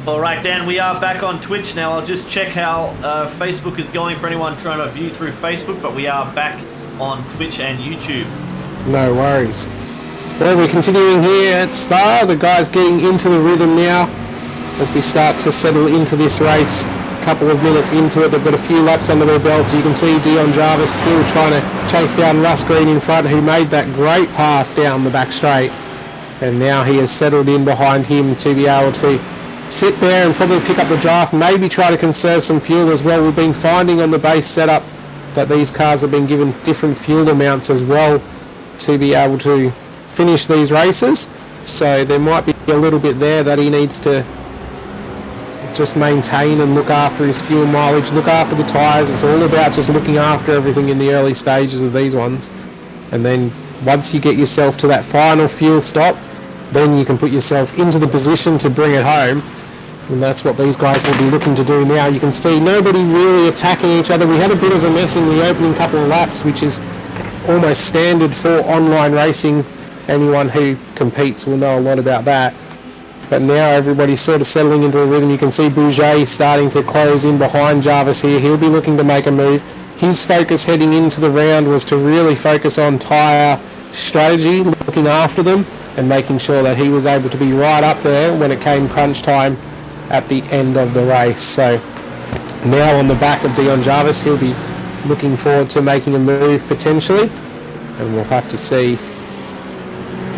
All right, Dan, we are back on Twitch now. I'll just check how Facebook is going for anyone trying to view through Facebook, but we are back on Twitch and YouTube. No worries. Well, we're continuing here at Spa. The guys getting into the rhythm now as we start to settle into this race. A couple of minutes into it, they've got a few laps under their belts. You can see Dion Jarvis still trying to chase down Russ Green in front, who made that great pass down the back straight. And now he has settled in behind him to be able to sit there and probably pick up the draft, maybe try to conserve some fuel as well. We've been finding on the base setup that these cars have been given different fuel amounts as well to be able to finish these races. So there might be a little bit there that he needs to just maintain and look after his fuel mileage, look after the tyres. It's all about just looking after everything in the early stages of these ones. And then once you get yourself to that final fuel stop, then you can put yourself into the position to bring it home. And that's what these guys will be looking to do now. You can see nobody really attacking each other. We had a bit of a mess in the opening couple of laps, which is almost standard for online racing. Anyone who competes will know a lot about that. But now everybody's sort of settling into the rhythm. You can see Bouget starting to close in behind Jarvis here. He'll be looking to make a move. His focus heading into the round was to really focus on tyre strategy, looking after them, and making sure that he was able to be right up there when it came crunch time at the end of the race. So now on the back of Dion Jarvis, he'll be looking forward to making a move potentially, and we'll have to see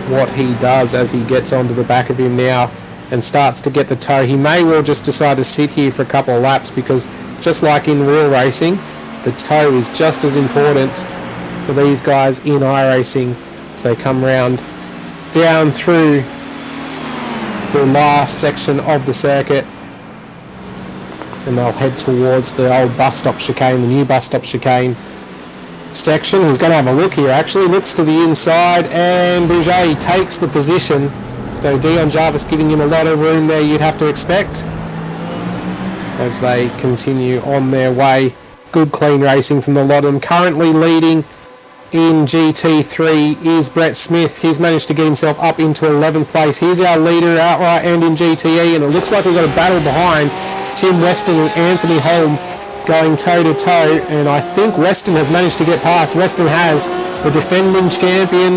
what he does as he gets onto the back of him now and starts to get the tow. He may well just decide to sit here for a couple of laps, because just like in real racing, the tow is just as important for these guys in iRacing as they come round down through the last section of the circuit, and they'll head towards the old bus stop chicane, the new bus stop chicane section. He's going to have a look here, actually looks to the inside, and Bouget takes the position. So Dion Jarvis giving him a lot of room there, you'd have to expect, as they continue on their way. Good clean racing from the lot of them. Currently leading in GT3 is Brett Smith. He's managed to get himself up into 11th place. Here's our leader outright and in GTE, and it looks like we've got a battle behind. Tim Weston and Anthony Holm going toe to toe, and I think Weston has managed to get past. Weston has, the defending champion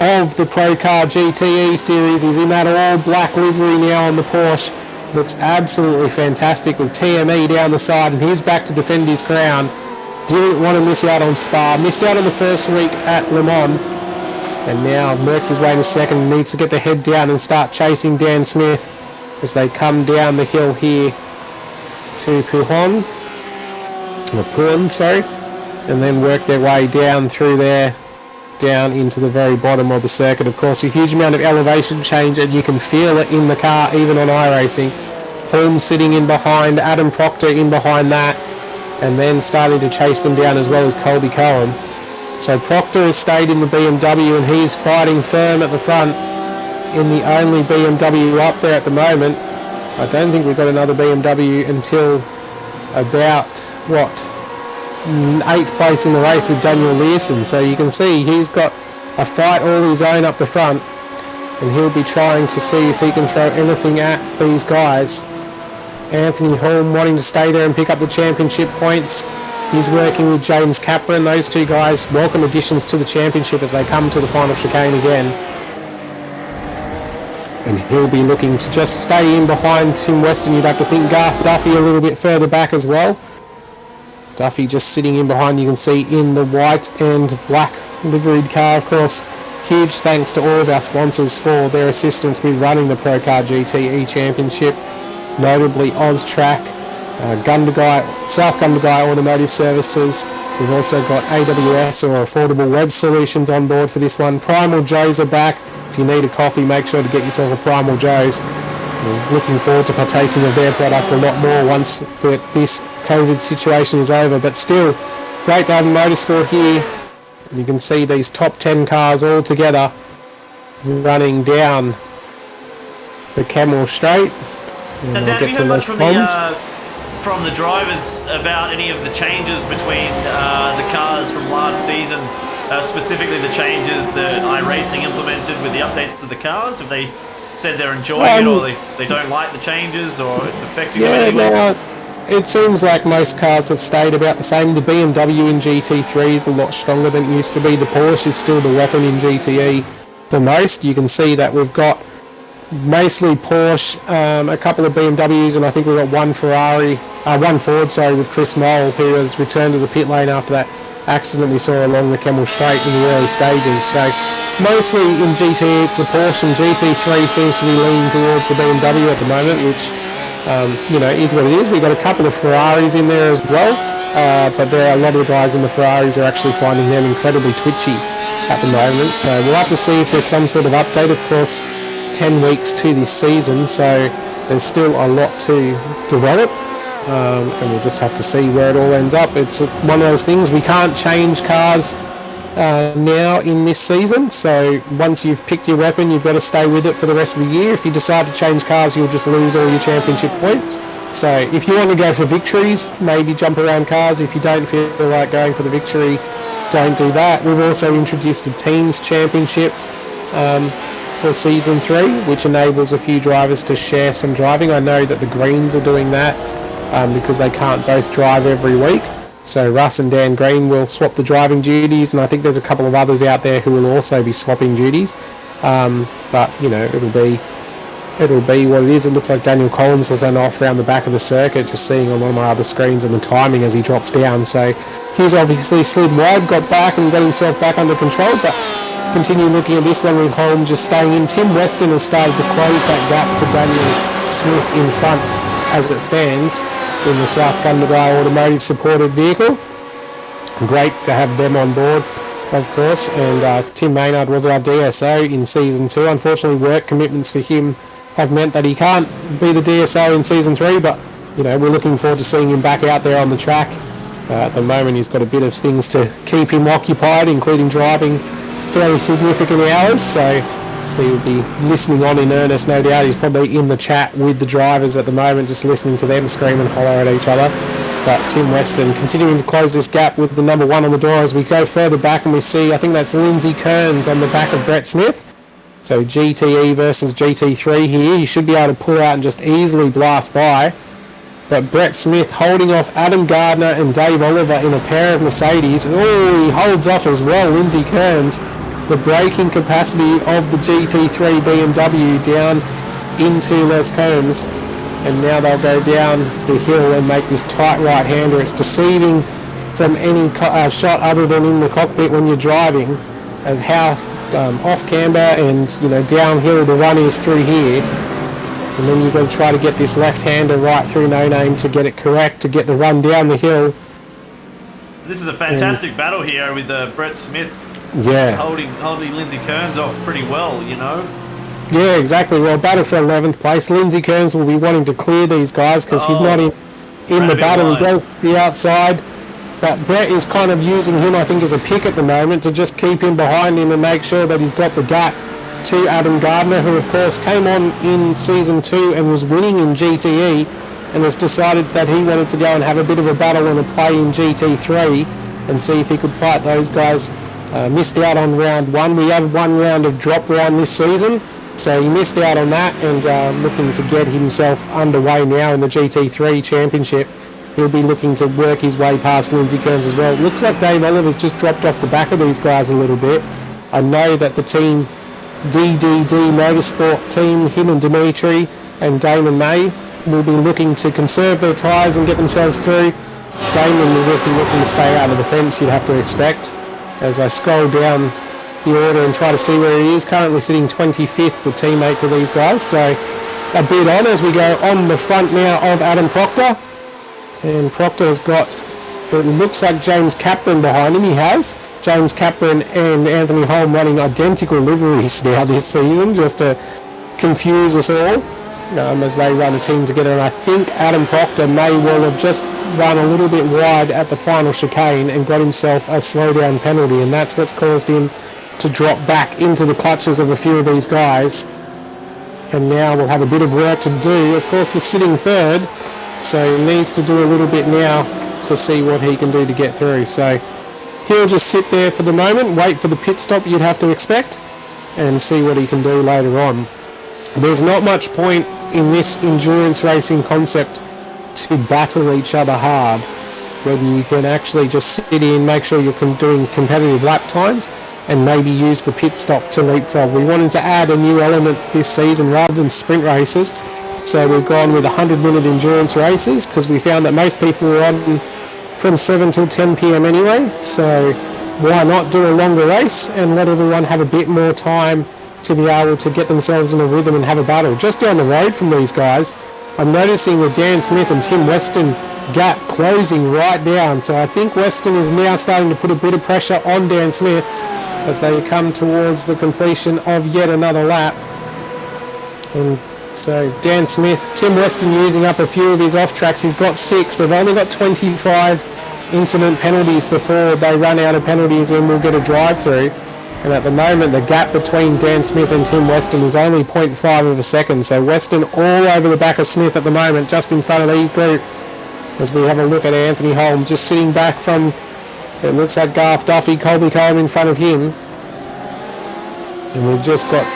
of the ProCar GTE series. He's in that all black livery now on the Porsche. Looks absolutely fantastic with TME down the side, and he's back to defend his crown. Didn't want to miss out on Spa, missed out on the first week at Le Mans, and now works his way to second and needs to get the head down and start chasing Dan Smith as they come down the hill here to Pouhon, and then work their way down through there, down into the very bottom of the circuit. Of course, a huge amount of elevation change, and you can feel it in the car, even on iRacing. Holmes sitting in behind, Adam Proctor in behind that, and then starting to chase them down as well as Colby Cohen. So Proctor has stayed in the BMW, and he's fighting firm at the front in the only BMW up there at the moment. I don't think we've got another BMW until about, 8th place in the race with Daniel Learson. So you can see he's got a fight all his own up the front, and he'll be trying to see if he can throw anything at these guys. Anthony Holm wanting to stay there and pick up the championship points. He's working with James Capra, and those two guys welcome additions to the championship as they come to the final chicane again. And he'll be looking to just stay in behind Tim Weston. You'd have to think Garth Duffy a little bit further back as well. Duffy just sitting in behind, you can see, in the white and black liveried car. Of course, huge thanks to all of our sponsors for their assistance with running the ProCar GT eChampionship, notably OzTrack, South Gundagai Automotive Services. We've also got AWS, or Affordable Web Solutions, on board for this one. Primal Joe's are back. If you need a coffee, make sure to get yourself a Primal Joe's. We're looking forward to partaking of their product a lot more once this COVID situation is over. But still, great to have a motorsport here. You can see these top 10 cars all together running down the Camel Straight. Now, Dan, have you heard much from the drivers about any of the changes between the cars from last season, specifically the changes that iRacing implemented with the updates to the cars? Have they said they're enjoying it, or they don't like the changes, or it's affecting them anyway? No, it seems like most cars have stayed about the same. The BMW in GT3 is a lot stronger than it used to be. The Porsche is still the weapon in GTE the most. You can see that we've got mostly Porsche, a couple of BMWs, and I think we've got one Ford, with Chris Moll, who has returned to the pit lane after that accident we saw along the Kemmel Straight in the early stages. So mostly in GT it's the Porsche, and GT3 seems to be leaning towards the BMW at the moment, which is what it is. We've got a couple of Ferraris in there as well, but there are a lot of the guys in the Ferraris are actually finding them incredibly twitchy at the moment. So we'll have to see if there's some sort of update. Of course, 10 weeks to this season, so there's still a lot to develop, and we'll just have to see where it all ends up. It's one of those things, we can't change cars now in this season, so once you've picked your weapon, you've got to stay with it for the rest of the year. If you decide to change cars, you'll just lose all your championship points. So if you want to go for victories, maybe jump around cars. If you don't feel like going for the victory, don't do that. We've also introduced a teams championship for season 3, which enables a few drivers to share some driving. I know that the Greens are doing that because they can't both drive every week. So Russ and Dan Green will swap the driving duties, and I think there's a couple of others out there who will also be swapping duties. But it'll be what it is. It looks like Daniel Collins has gone off around the back of the circuit, just seeing on one of my other screens, and the timing as he drops down. So he's obviously slid wide, got back and got himself back under control, but continue looking at this one with Holm just staying in. Tim Weston has started to close that gap to Daniel Smith in front as it stands in the South Gundagai Automotive supported vehicle. Great to have them on board, of course, and Tim Maynard was our DSO in Season 2. Unfortunately, work commitments for him have meant that he can't be the DSO in Season 3, but we're looking forward to seeing him back out there on the track. At the moment he's got a bit of things to keep him occupied, including driving fairly significant hours, so he will be listening on in earnest, no doubt. He's probably in the chat with the drivers at the moment, just listening to them scream and holler at each other. But Tim Weston continuing to close this gap with the number 1 on the door as we go further back, and we see, I think that's Lindsay Kearns on the back of Brett Smith. So GTE versus GT3 here. He should be able to pull out and just easily blast by. But Brett Smith holding off Adam Gardner and Dave Oliver in a pair of Mercedes. Oh, he holds off as well, Lindsay Kearns. The braking capacity of the GT3 BMW down into Les Combs, and now they'll go down the hill and make this tight right-hander. It's deceiving from any shot other than in the cockpit when you're driving, as how off camber and downhill the run is through here, and then you've got to try to get this left-hander right through No Name to get it correct, to get the run down the hill. This is a fantastic battle here with Brett Smith. Yeah, holding Lindsay Kearns off pretty well, Yeah, exactly. Well, battle for 11th place. Lindsay Kearns will be wanting to clear these guys because he's not in the battle. He goes to the outside, but Brett is kind of using him, I think, as a pick at the moment to just keep him behind him and make sure that he's got the gap to Adam Gardner, who of course came on in Season 2 and was winning in GTE, and has decided that he wanted to go and have a bit of a battle and a play in GT3 and see if he could fight those guys. Missed out on round 1. We have 1 round of drop round this season, so he missed out on that, and looking to get himself underway now in the GT3 Championship. He'll be looking to work his way past Lindsay Kearns as well. It looks like Dave Oliver's just dropped off the back of these guys a little bit. I know that the team DDD Motorsport team, him and Dimitri and Damon May, will be looking to conserve their tyres and get themselves through. Damon will just be looking to stay out of the fence, you'd have to expect. As I scroll down the order and try to see where he is, currently sitting 25th, the teammate to these guys. So a bit on as we go on the front now of Adam Proctor. And Proctor's got, it looks like James Capron behind him. He has James Capron and Anthony Holm running identical liveries now this season, just to confuse us all as they run a team together. And I think Adam Proctor may well have just run a little bit wide at the final chicane and got himself a slowdown penalty, and that's what's caused him to drop back into the clutches of a few of these guys. And now we'll have a bit of work to do. Of course, we're sitting third, so he needs to do a little bit now to see what he can do to get through. So he'll just sit there for the moment, wait for the pit stop you'd have to expect, and see what he can do later on. There's not much point in this endurance racing concept to battle each other hard, whether you can actually just sit in, make sure you're doing competitive lap times, and maybe use the pit stop to leapfrog. We wanted to add a new element this season rather than sprint races, so we've gone with 100-minute endurance races because we found that most people were on from 7 till 10 p.m. anyway, so why not do a longer race and let everyone have a bit more time to be able to get themselves in a rhythm and have a battle. Just down the road from these guys, I'm noticing with Dan Smith and Tim Weston gap closing right down, so I think Weston is now starting to put a bit of pressure on Dan Smith as they come towards the completion of yet another lap. And so Dan Smith, Tim Weston using up a few of his off tracks. He's got 6. They've only got 25 incident penalties before they run out of penalties and we'll get a drive through. And at the moment the gap between Dan Smith and Tim Weston is only 0.5 of a second. So Weston all over the back of Smith at the moment, just in front of these group. As we have a look at Anthony Holm just sitting back from, it looks like Garth Duffy, Colby Colm in front of him. And we've just got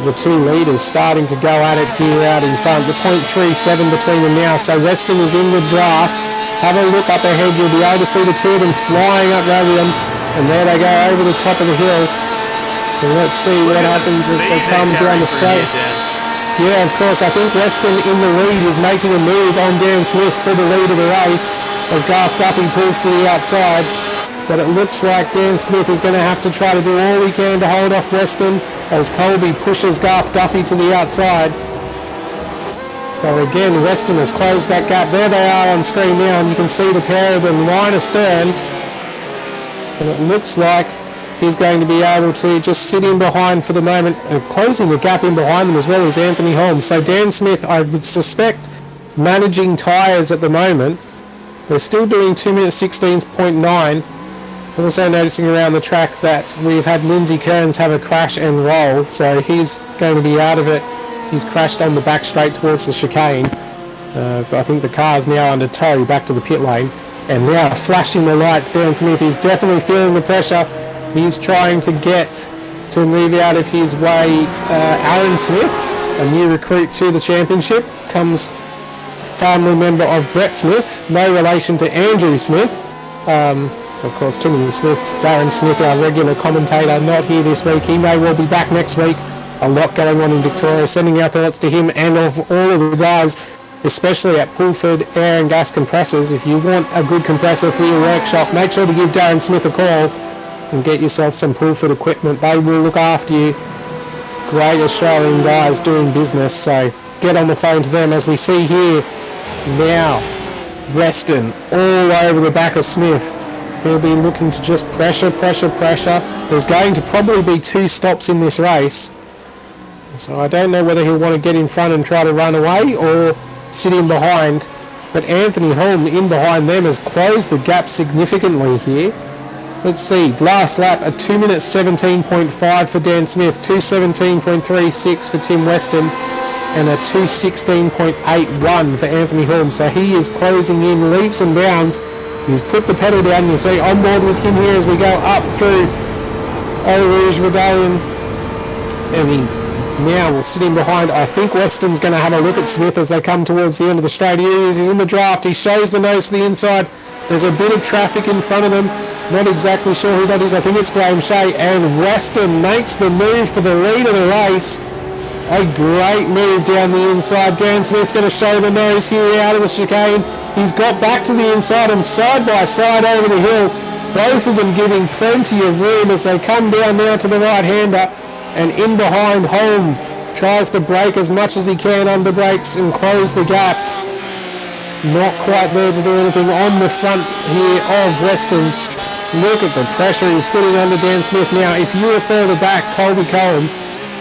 the two leaders starting to go at it here out in front. The 0.37 between them now. So Weston is in the draft. Have a look up ahead. You'll be able to see the two of them flying up over them. And there they go over the top of the hill. And let's see what happens as they come down the straight. Yeah, of course, I think Weston in the lead is making a move on Dan Smith for the lead of the race as Garth Duffy pulls to the outside. But it looks like Dan Smith is going to have to try to do all he can to hold off Weston as Colby pushes Garth Duffy to the outside. So again, Weston has closed that gap. There they are on screen now, and you can see the pair of them line astern. And it looks like he's going to be able to just sit in behind for the moment, and closing the gap in behind them as well as Anthony Holmes. So Dan Smith, I would suspect, managing tyres at the moment. They're still doing 2 minutes 16.9. Also noticing around the track that we've had Lindsay Kearns have a crash and roll, so he's going to be out of it. He's crashed on the back straight towards the chicane. I think the car's now under tow back to the pit lane. And now flashing the lights, Dan Smith is definitely feeling the pressure. He's trying to get to move out of his way. Aaron Smith, a new recruit to the championship, comes family member of Brett Smith, no relation to Andrew Smith. Of course, Timothy Smith's Darren Smith, our regular commentator, not here this week. He may well be back next week. A lot going on in Victoria. Sending our thoughts to him and of all of the guys, especially at Pulford Air and Gas Compressors. If you want a good compressor for your workshop, make sure to give Darren Smith a call and get yourself some Pulford equipment. They will look after you. Great Australian guys doing business, so get on the phone to them. As we see here now, Weston all over the back of Smith. He'll be looking to just pressure. There's going to probably be 2 stops in this race, so I don't know whether he'll want to get in front and try to run away or sit in behind. But Anthony Holm in behind them has closed the gap significantly here. Let's see, last lap a 2 minutes 17.5 for Dan Smith, 2:17.36 for Tim Weston, and a 2:16.81 for Anthony Holm. So he is closing in leaps and bounds. He's put the pedal down. You'll see on board with him here as we go up through Eau Rouge Rebellion. And he now will sit in behind. I think Weston's going to have a look at Smith as they come towards the end of the straight. He is, he's in the draft. He shows the nose to the inside. There's a bit of traffic in front of them. Not exactly sure who that is. I think it's Graham Shea. And Weston makes the move for the lead of the race. A great move down the inside. Dan Smith's going to show the nose here out of the chicane. He's got back to the inside and side by side over the hill. Both of them giving plenty of room as they come down now to the right-hander. And in behind, Holm tries to brake as much as he can under brakes and close the gap. Not quite there to do anything on the front here of Weston. Look at the pressure he's putting under Dan Smith now. If you were further back, Colby Cohen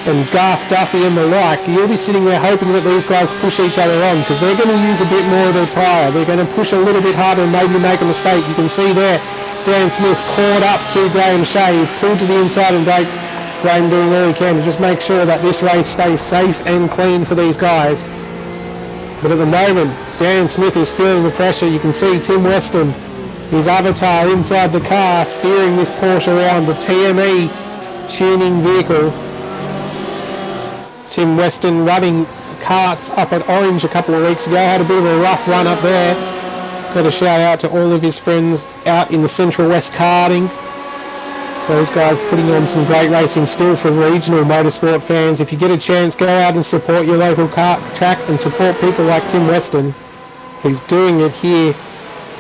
and Garth Duffy and the like, you'll be sitting there hoping that these guys push each other on because they're going to use a bit more of their tyre. They're going to push a little bit harder and maybe make a mistake. You can see there, Dan Smith caught up to Graham Shea. He's pulled to the inside and braked. Graham doing all he can to just make sure that this race stays safe and clean for these guys. But at the moment, Dan Smith is feeling the pressure. You can see Tim Weston, his avatar inside the car, steering this Porsche around, the TME tuning vehicle. Tim Weston running karts up at Orange a couple of weeks ago. Had a bit of a rough run up there. Got a shout out to all of his friends out in the Central West karting. Those guys putting on some great racing still for regional motorsport fans. If you get a chance, go out and support your local kart track and support people like Tim Weston, who's doing it here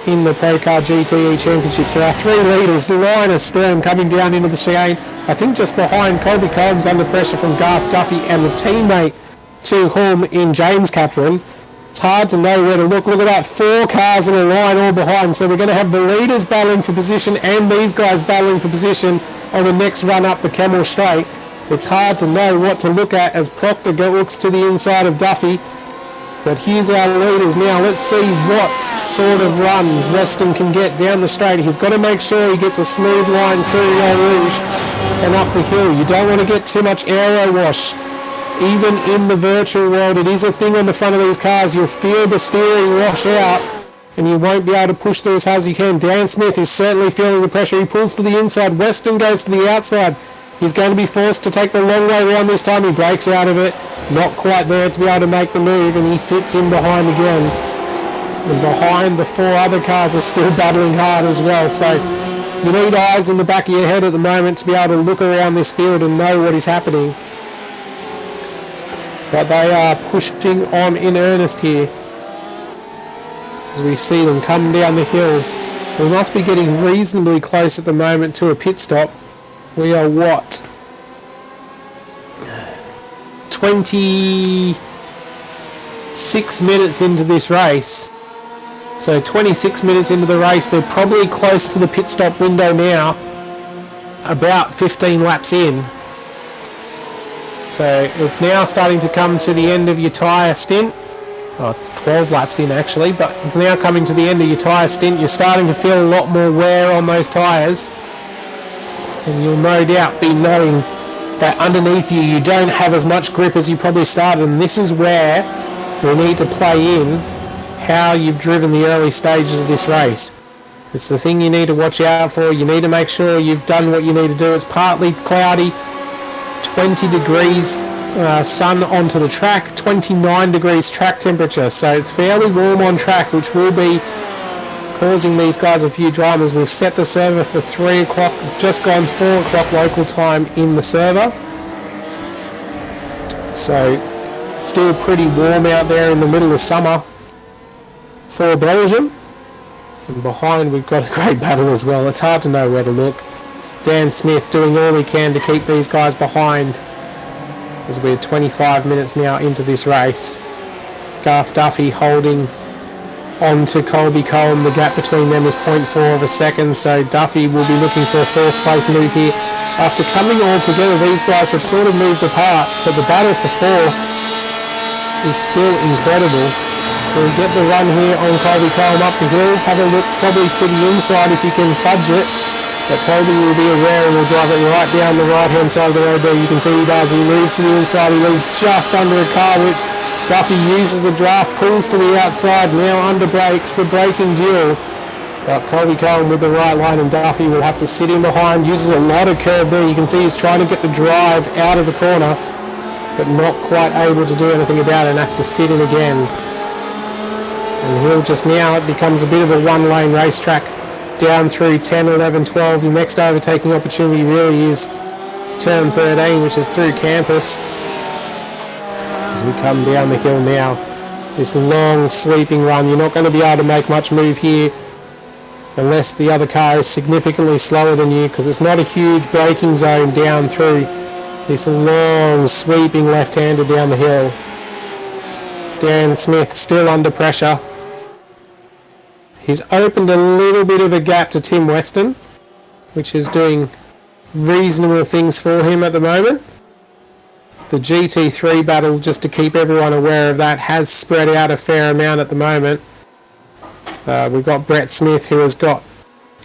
in the ProCar GT eChampionship. So our 3 leaders, Linus Sturm coming down into the chicane. I think just behind Colby Combs under pressure from Garth Duffy and the teammate to Hulme in James Capron. It's hard to know where to look. Look at that, 4 cars in a line all behind. So we're going to have the leaders battling for position and these guys battling for position on the next run up the Camel Straight. It's hard to know what to look at as Proctor looks to the inside of Duffy. But here's our leaders now. Let's see what sort of run Weston can get down the straight. He's got to make sure he gets a smooth line through Eau Rouge and up the hill. You don't want to get too much aero wash. Even in the virtual world, it is a thing on the front of these cars. You'll feel the steering wash out and you won't be able to push through as hard as you can. Dan Smith is certainly feeling the pressure. He pulls to the inside. Weston goes to the outside. He's going to be forced to take the long way around this time. He breaks out of it. Not quite there to be able to make the move, and he sits in behind again. And behind, the 4 other cars are still battling hard as well. So you need eyes in the back of your head at the moment to be able to look around this field and know what is happening. But they are pushing on in earnest here as we see them come down the hill. We must be getting reasonably close at the moment to a pit stop. We are what? 26 minutes into this race. So 26 minutes into the race, they're probably close to the pit stop window now. About 15 laps in. So it's now starting to come to the end of your tyre stint. Oh, 12 laps in actually, but it's now coming to the end of your tyre stint. You're starting to feel a lot more wear on those tyres. And you'll no doubt be knowing that underneath you don't have as much grip as you probably started. And this is where we need to play in how you've driven the early stages of this race. It's the thing you need to watch out for. You need to make sure you've done what you need to do. It's partly cloudy. 20 degrees sun onto the track, 29 degrees track temperature, so it's fairly warm on track, which will be causing these guys a few dramas. We've set the server for 3 o'clock, it's just gone 4 o'clock local time in the server, so still pretty warm out there in the middle of summer for Belgium. And behind we've got a great battle as well. It's hard to know where to look. Dan Smith doing all he can to keep these guys behind as we're 25 minutes now into this race. Garth Duffy holding on to Colby Cohen. The gap between them is 0.4 of a second, so Duffy will be looking for a 4th place move here. After coming all together, these guys have sort of moved apart, but the battle for 4th is still incredible. We'll get the run here on Colby Cohen up the hill. Have a look probably to the inside if you can fudge it. But Colby will be aware and will drive it right down the right hand side of the road there. You can see he does. He moves to the inside. He leaves just under a car width. Duffy uses the draft, pulls to the outside, now under brakes, the braking duel. But Colby Cohen with the right line, and Duffy will have to sit in behind. Uses a lot of curve there. You can see he's trying to get the drive out of the corner, but not quite able to do anything about it and has to sit in again. And he'll just now, it becomes a bit of a one-lane racetrack. Down through 10, 11, 12. The next overtaking opportunity really is turn 13, which is through campus. As we come down the hill now, this long sweeping run, you're not going to be able to make much move here unless the other car is significantly slower than you, because it's not a huge braking zone down through this long sweeping left-hander down the hill. Dan Smith still under pressure. He's opened a little bit of a gap to Tim Weston, which is doing reasonable things for him at the moment. The GT3 battle, just to keep everyone aware of that, has spread out a fair amount at the moment. We've got Brett Smith, who has got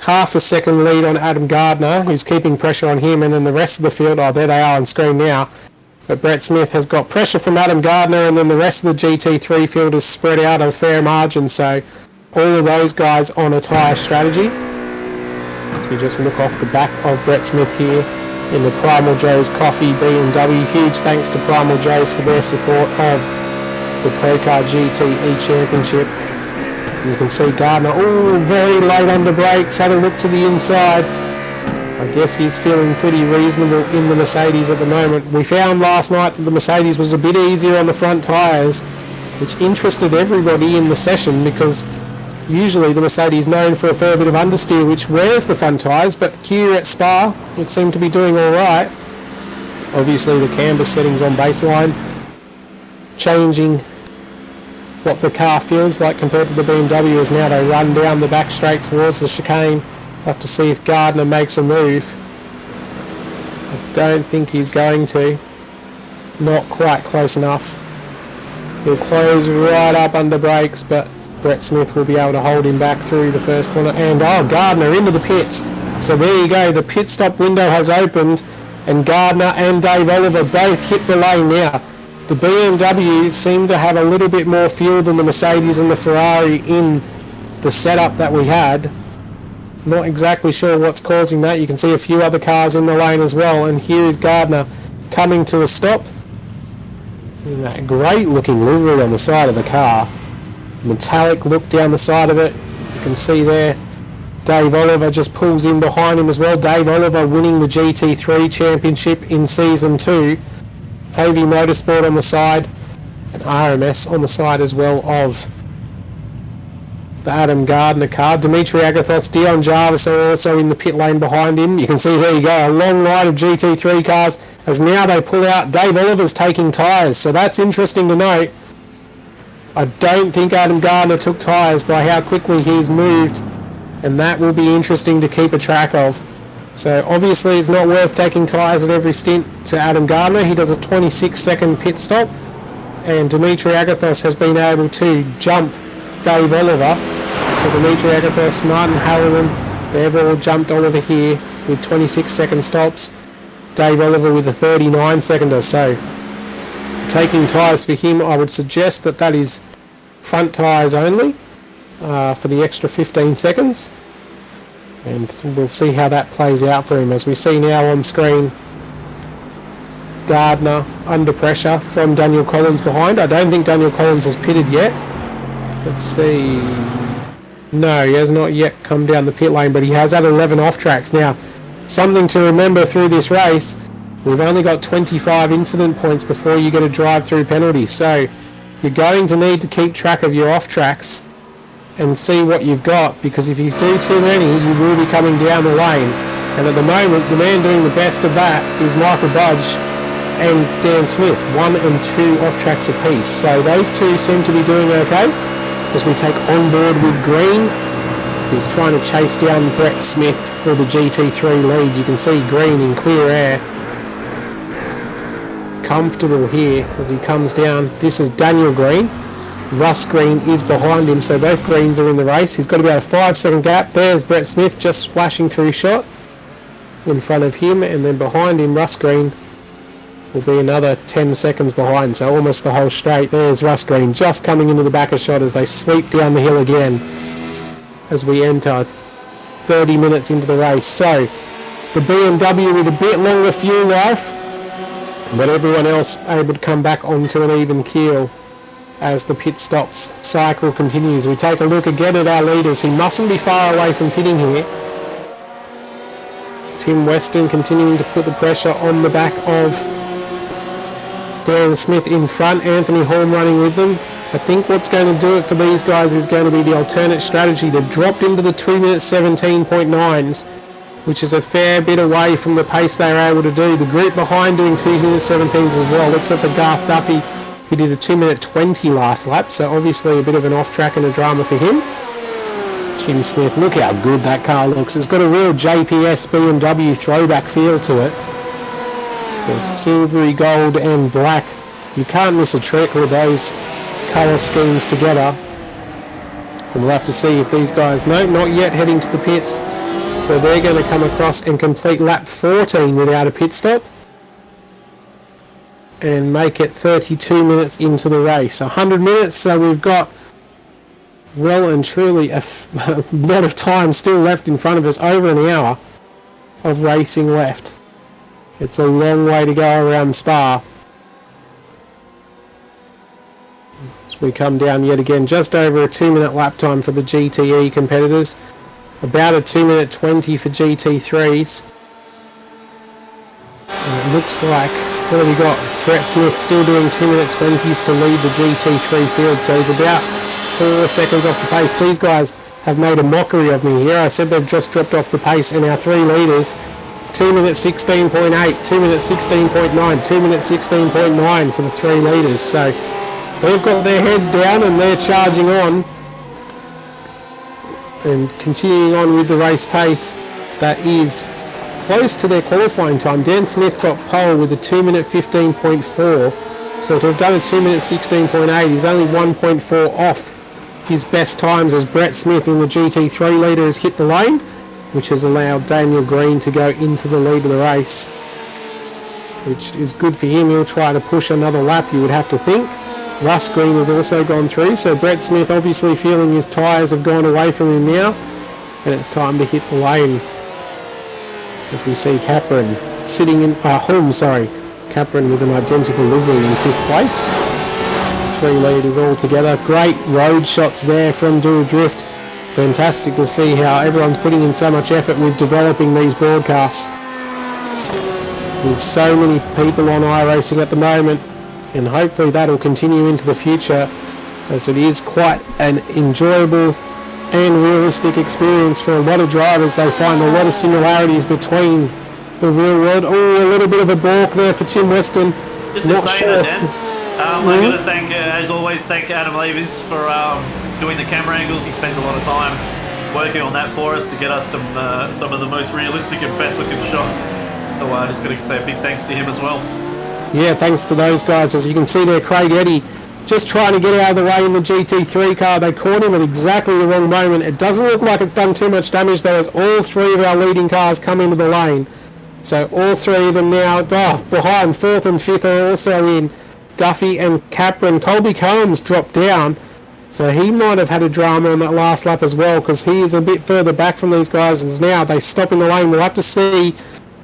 half a second lead on Adam Gardner, who's keeping pressure on him, and then the rest of the field, oh, there they are on screen now. But Brett Smith has got pressure from Adam Gardner, and then the rest of the GT3 field is spread out a fair margin, so all of those guys on a tyre strategy. If you just look off the back of Brett Smith here, in the Primal Joe's Coffee BMW. Huge thanks to Primal Joe's for their support of the ProCar GT eChampionship. You can see Gardner, very late under brakes, had a look to the inside. I guess he's feeling pretty reasonable in the Mercedes at the moment. We found last night that the Mercedes was a bit easier on the front tyres, which interested everybody in the session, because usually the Mercedes is known for a fair bit of understeer, which wears the front tyres, but here at Spa it seemed to be doing alright. Obviously the camber settings on baseline, changing what the car feels like compared to the BMW as now they run down the back straight towards the chicane. We'll have to see if Gardner makes a move. I don't think he's going to. Not quite close enough. He'll close right up under brakes, but Brett Smith will be able to hold him back through the first corner. And Gardner into the pits. So there you go, the pit stop window has opened, and Gardner and Dave Oliver both hit the lane now. The BMW seemed to have a little bit more fuel than the Mercedes and the Ferrari in the setup that we had. Not exactly sure what's causing that. You can see a few other cars in the lane as well, and here is Gardner coming to a stop. And that great looking livery on the side of the car. Metallic look down the side of it. You can see there Dave Oliver just pulls in behind him as well. Dave Oliver winning the GT3 Championship in Season 2. Heavy Motorsport on the side, and RMS on the side as well of the Adam Gardner car. Dimitri Agathos, Dion Jarvis are also in the pit lane behind him. You can see there you go, a long line of GT3 cars as now they pull out. Dave Oliver's taking tyres, so that's interesting to note. I don't think Adam Gardner took tyres by how quickly he's moved, and that will be interesting to keep a track of. So obviously it's not worth taking tyres at every stint to Adam Gardner. He does a 26-second pit stop, and Dimitri Agathos has been able to jump Dave Oliver. So Dimitri Agathos, Martin Hallinan, they've all jumped Oliver here with 26-second stops. Dave Oliver with a 39-seconder. So taking tyres for him, I would suggest that that is front tyres only for the extra 15 seconds. And we'll see how that plays out for him. As we see now on screen, Gardner under pressure from Daniel Collins behind. I don't think Daniel Collins has pitted yet. Let's see. No, he has not yet come down the pit lane, but he has had 11 off tracks. Now, something to remember through this race, we've only got 25 incident points before you get a drive-through penalty. So you're going to need to keep track of your off tracks and see what you've got, because if you do too many, you will be coming down the lane. And at the moment, the man doing the best of that is Michael Budge and Dan Smith, 1 and 2 off tracks apiece. So those two seem to be doing okay. As we take on board with Green, he's trying to chase down Brett Smith for the GT3 lead. You can see Green in clear air, comfortable here as he comes down. This is Daniel Green. Russ Green is behind him, so both Greens are in the race. He's got about a 5-second gap. There's Brett Smith just splashing through shot in front of him, and then behind him Russ Green will be another 10 seconds behind, so almost the whole straight. There's Russ Green just coming into the back of shot as they sweep down the hill again as we enter 30 minutes into the race. So the BMW with a bit longer fuel life, but everyone else able to come back onto an even keel as the pit stops cycle continues. We take a look again at our leaders. He mustn't be far away from pitting here. Tim Weston continuing to put the pressure on the back of Darren Smith in front. Anthony Holm running with them. I think what's going to do it for these guys is going to be the alternate strategy. They've dropped into the 2 minute 17.9s, which is a fair bit away from the pace they were able to do. The group behind doing 2 minute 17s as well. Looks at the Garth Duffy. He did a 2 minute 20 last lap, so obviously a bit of an off track and a drama for him. Tim Smith, look how good that car looks. It's got a real JPS BMW throwback feel to it. There's silvery gold and black. You can't miss a trick with those colour schemes together. And we'll have to see if these guys, no, not yet heading to the pits. So they're going to come across and complete lap 14 without a pit stop, and make it 32 minutes into the race. 100 minutes, so we've got well and truly a lot of time still left in front of us, over an hour of racing left. It's a long way to go around Spa. As we come down yet again, just over a 2-minute lap time for the GTE competitors. About a 2-minute 20 for GT3s. And it looks like, what have we got? Brett Smith still doing 2-minute 20s to lead the GT3 field, so he's about 4 seconds off the pace. These guys have made a mockery of me here. I said they've just dropped off the pace, and our 3 leaders, 2 minutes 16.8, 2 minutes 16.9, 2 minutes 16.9 for the 3 leaders. So they've got their heads down and they're charging on and continuing on with the race pace that is close to their qualifying time. Dan Smith got pole with a 2 minute 15.4, so to have done a 2 minute 16.8, he's only 1.4 off his best times as Brett Smith in the GT3 leader has hit the lane, which has allowed Daniel Green to go into the lead of the race, which is good for him. He'll try to push another lap, you would have to think. Russ Green has also gone through, so Brett Smith obviously feeling his tyres have gone away from him now, and it's time to hit the lane. As we see Capron sitting in, Capron with an identical livery in 5th place. 3 leaders all together. Great road shots there from Dual Drift. Fantastic to see how everyone's putting in so much effort with developing these broadcasts. With so many people on iRacing at the moment, and hopefully that'll continue into the future, as it is quite an enjoyable and realistic experience for a lot of drivers. They find a lot of similarities between the real world. Oh, a little bit of a balk there for Tim Weston. Just to say that, Dan, I'm going to thank, as always, thank Adam Levis for doing the camera angles. He spends a lot of time working on that for us to get us some of the most realistic and best looking shots. So I just got to say a big thanks to him as well. Yeah, thanks to those guys. As you can see there, Craig Eddy just trying to get out of the way in the GT3 car. They caught him at exactly the wrong moment. It doesn't look like it's done too much damage though, as all 3 of our leading cars come into the lane. So all 3 of them now behind. 4th and 5th are also in. Duffy and Capron. Colby Combs dropped down, so he might have had a drama on that last lap as well, because he is a bit further back from these guys. As now they stop in the lane. We'll have to see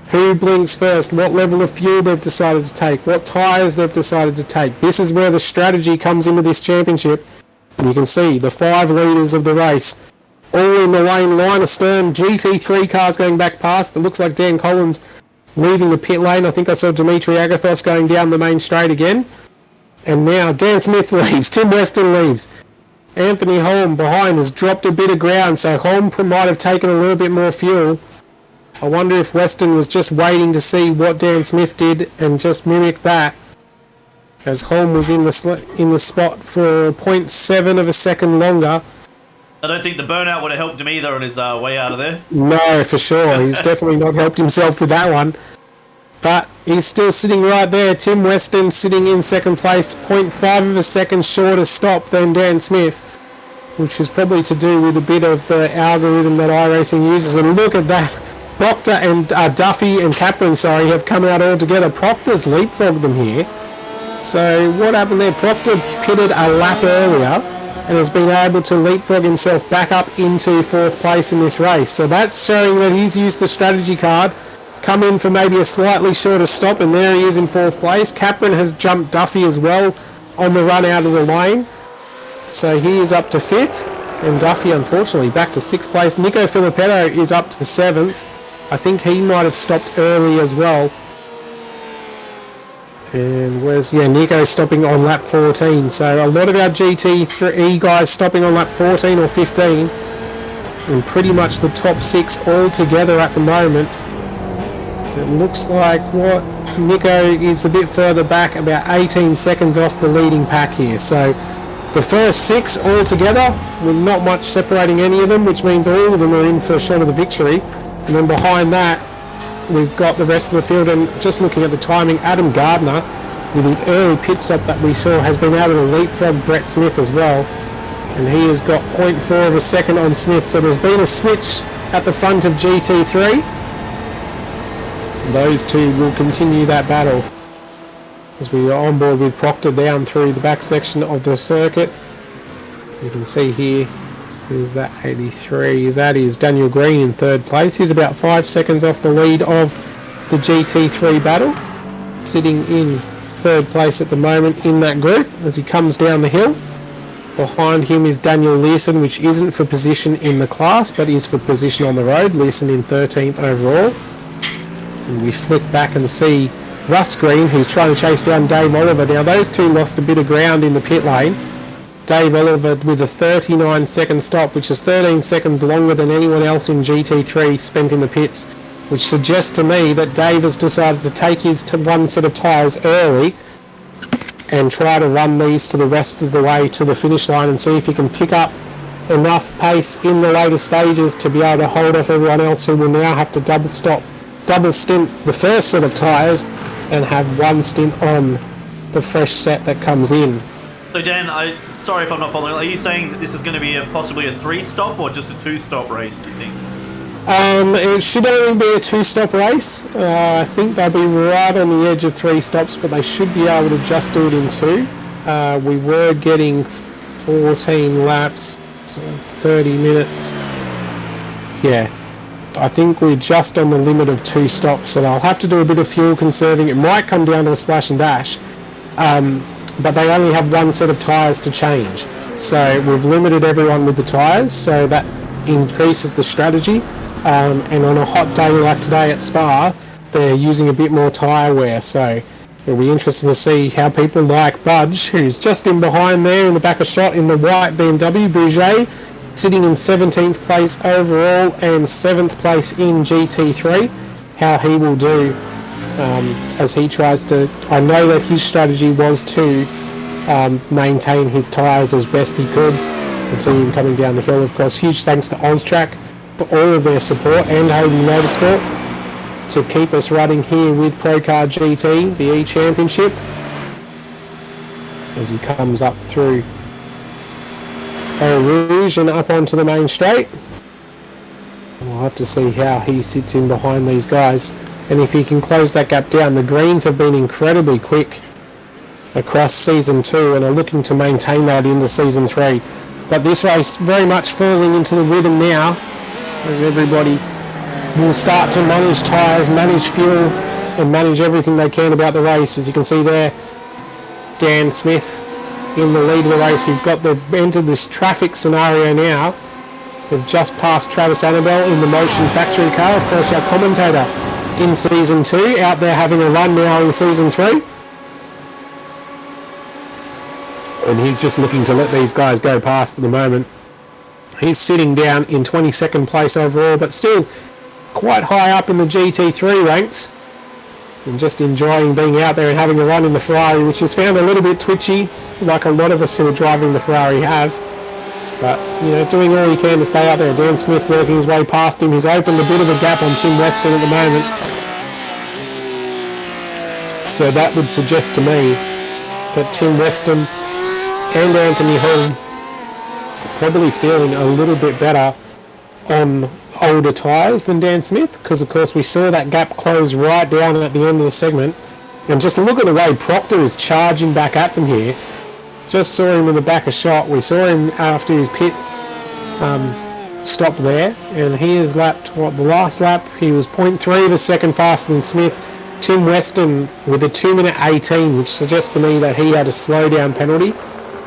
who blinks first, what level of fuel they've decided to take, what tyres they've decided to take. This is where the strategy comes into this championship. And you can see the 5 leaders of the race all in the lane, line astern. GT3 cars going back past. It looks like Dan Collins leaving the pit lane. I think I saw Dimitri Agathos going down the main straight again. And now Dan Smith leaves, Tim Weston leaves. Anthony Holm behind has dropped a bit of ground, so Holm might have taken a little bit more fuel. I wonder if Weston was just waiting to see what Dan Smith did and just mimic that, as Holm was in the spot for 0.7 of a second longer. I don't think the burnout would have helped him either on his way out of there. No, for sure. He's definitely not helped himself with that one. But he's still sitting right there. Tim Weston sitting in 2nd place, 0.5 of a second shorter stop than Dan Smith, which is probably to do with a bit of the algorithm that iRacing uses. And look at that. Proctor and Duffy and Capron, have come out all together. Proctor's leapfrogged them here. So what happened there? Proctor pitted a lap earlier and has been able to leapfrog himself back up into 4th place in this race. So that's showing that he's used the strategy card, come in for maybe a slightly shorter stop, and there he is in 4th place. Capron has jumped Duffy as well on the run out of the lane. So he is up to 5th, and Duffy unfortunately back to 6th place. Nico Filippetto is up to 7th. I think he might have stopped early as well. And Nico stopping on lap 14. So a lot of our GT3 guys stopping on lap 14 or 15. And pretty much the top 6 all together at the moment. It looks like Nico is a bit further back, about 18 seconds off the leading pack here. So the first 6 all together, with not much separating any of them, which means all of them are in for a shot of the victory. And then behind that, we've got the rest of the field. And just looking at the timing, Adam Gardner, with his early pit stop that we saw, has been able to leapfrog Brett Smith as well. And he has got 0.4 of a second on Smith. So there's been a switch at the front of GT3. Those 2 will continue that battle as we are on board with Proctor down through the back section of the circuit. You can see here, who's that 83? That is Daniel Green in 3rd place. He's about 5 seconds off the lead of the GT3 battle, sitting in third place at the moment in that group as he comes down the hill. Behind him is Daniel Learson, which isn't for position in the class but is for position on the road. Learson in 13th overall. And we flick back and see Russ Green, who's trying to chase down Dave Oliver. Now those two lost a bit of ground in the pit lane. Dave Oliver with a 39-second stop, which is 13 seconds longer than anyone else in GT3 spent in the pits, which suggests to me that Dave has decided to take his one set of tyres early and try to run these to the rest of the way to the finish line and see if he can pick up enough pace in the later stages to be able to hold off everyone else who will now have to double stint the first set of tyres and have one stint on the fresh set that comes in. So Dan, sorry if I'm not following. Are you saying that this is going to be possibly a 3-stop or just a 2-stop race, do you think? It should only be a 2-stop race. I think they'll be right on the edge of 3 stops, but they should be able to just do it in 2. We were getting 14 laps, so 30 minutes. Yeah, I think we're just on the limit of 2 stops, so they'll have to do a bit of fuel conserving. It might come down to a slash and dash. But they only have one set of tyres to change. So we've limited everyone with the tyres, so that increases the strategy. And on a hot day like today at Spa, they're using a bit more tyre wear. So it'll be interesting to see how people like Budge, who's just in behind there in the back of shot in the white BMW, Bouget, sitting in 17th place overall and 7th place in GT3, how he will do. As he tries to, I know that his strategy was to maintain his tyres as best he could. And see him coming down the hill, of course. Huge thanks to Oztrack for all of their support and Hobie Motorsport to keep us running here with ProCar GT, the eChampionship, as he comes up through Eau Rouge and up onto the main straight. We'll have to see how he sits in behind these guys. And if he can close that gap down. The greens have been incredibly quick across Season 2 and are looking to maintain that into Season 3. But this race very much falling into the rhythm now, as everybody will start to manage tyres, manage fuel, and manage everything they can about the race. As you can see there, Dan Smith in the lead of the race. They've entered this traffic scenario now. They've just passed Travis Annabelle in the Motion Factory car, of course our commentator in Season 2, out there having a run now in Season 3. And he's just looking to let these guys go past at the moment. He's sitting down in 22nd place overall, but still quite high up in the GT3 ranks. And just enjoying being out there and having a run in the Ferrari, which is found a little bit twitchy, like a lot of us who are driving the Ferrari have. But, you know, doing all he can to stay out there. Dan Smith working his way past him. He's opened a bit of a gap on Tim Weston at the moment. So that would suggest to me that Tim Weston and Anthony Hall are probably feeling a little bit better on older tyres than Dan Smith, because of course we saw that gap close right down at the end of the segment. And just look at the way Proctor is charging back at them here. Just saw him in the back of shot. We saw him after his pit stop there, and he has lapped, the last lap he was 0.3 of a second faster than Smith. Tim Weston with a 2-minute 18, which suggests to me that he had a slowdown penalty.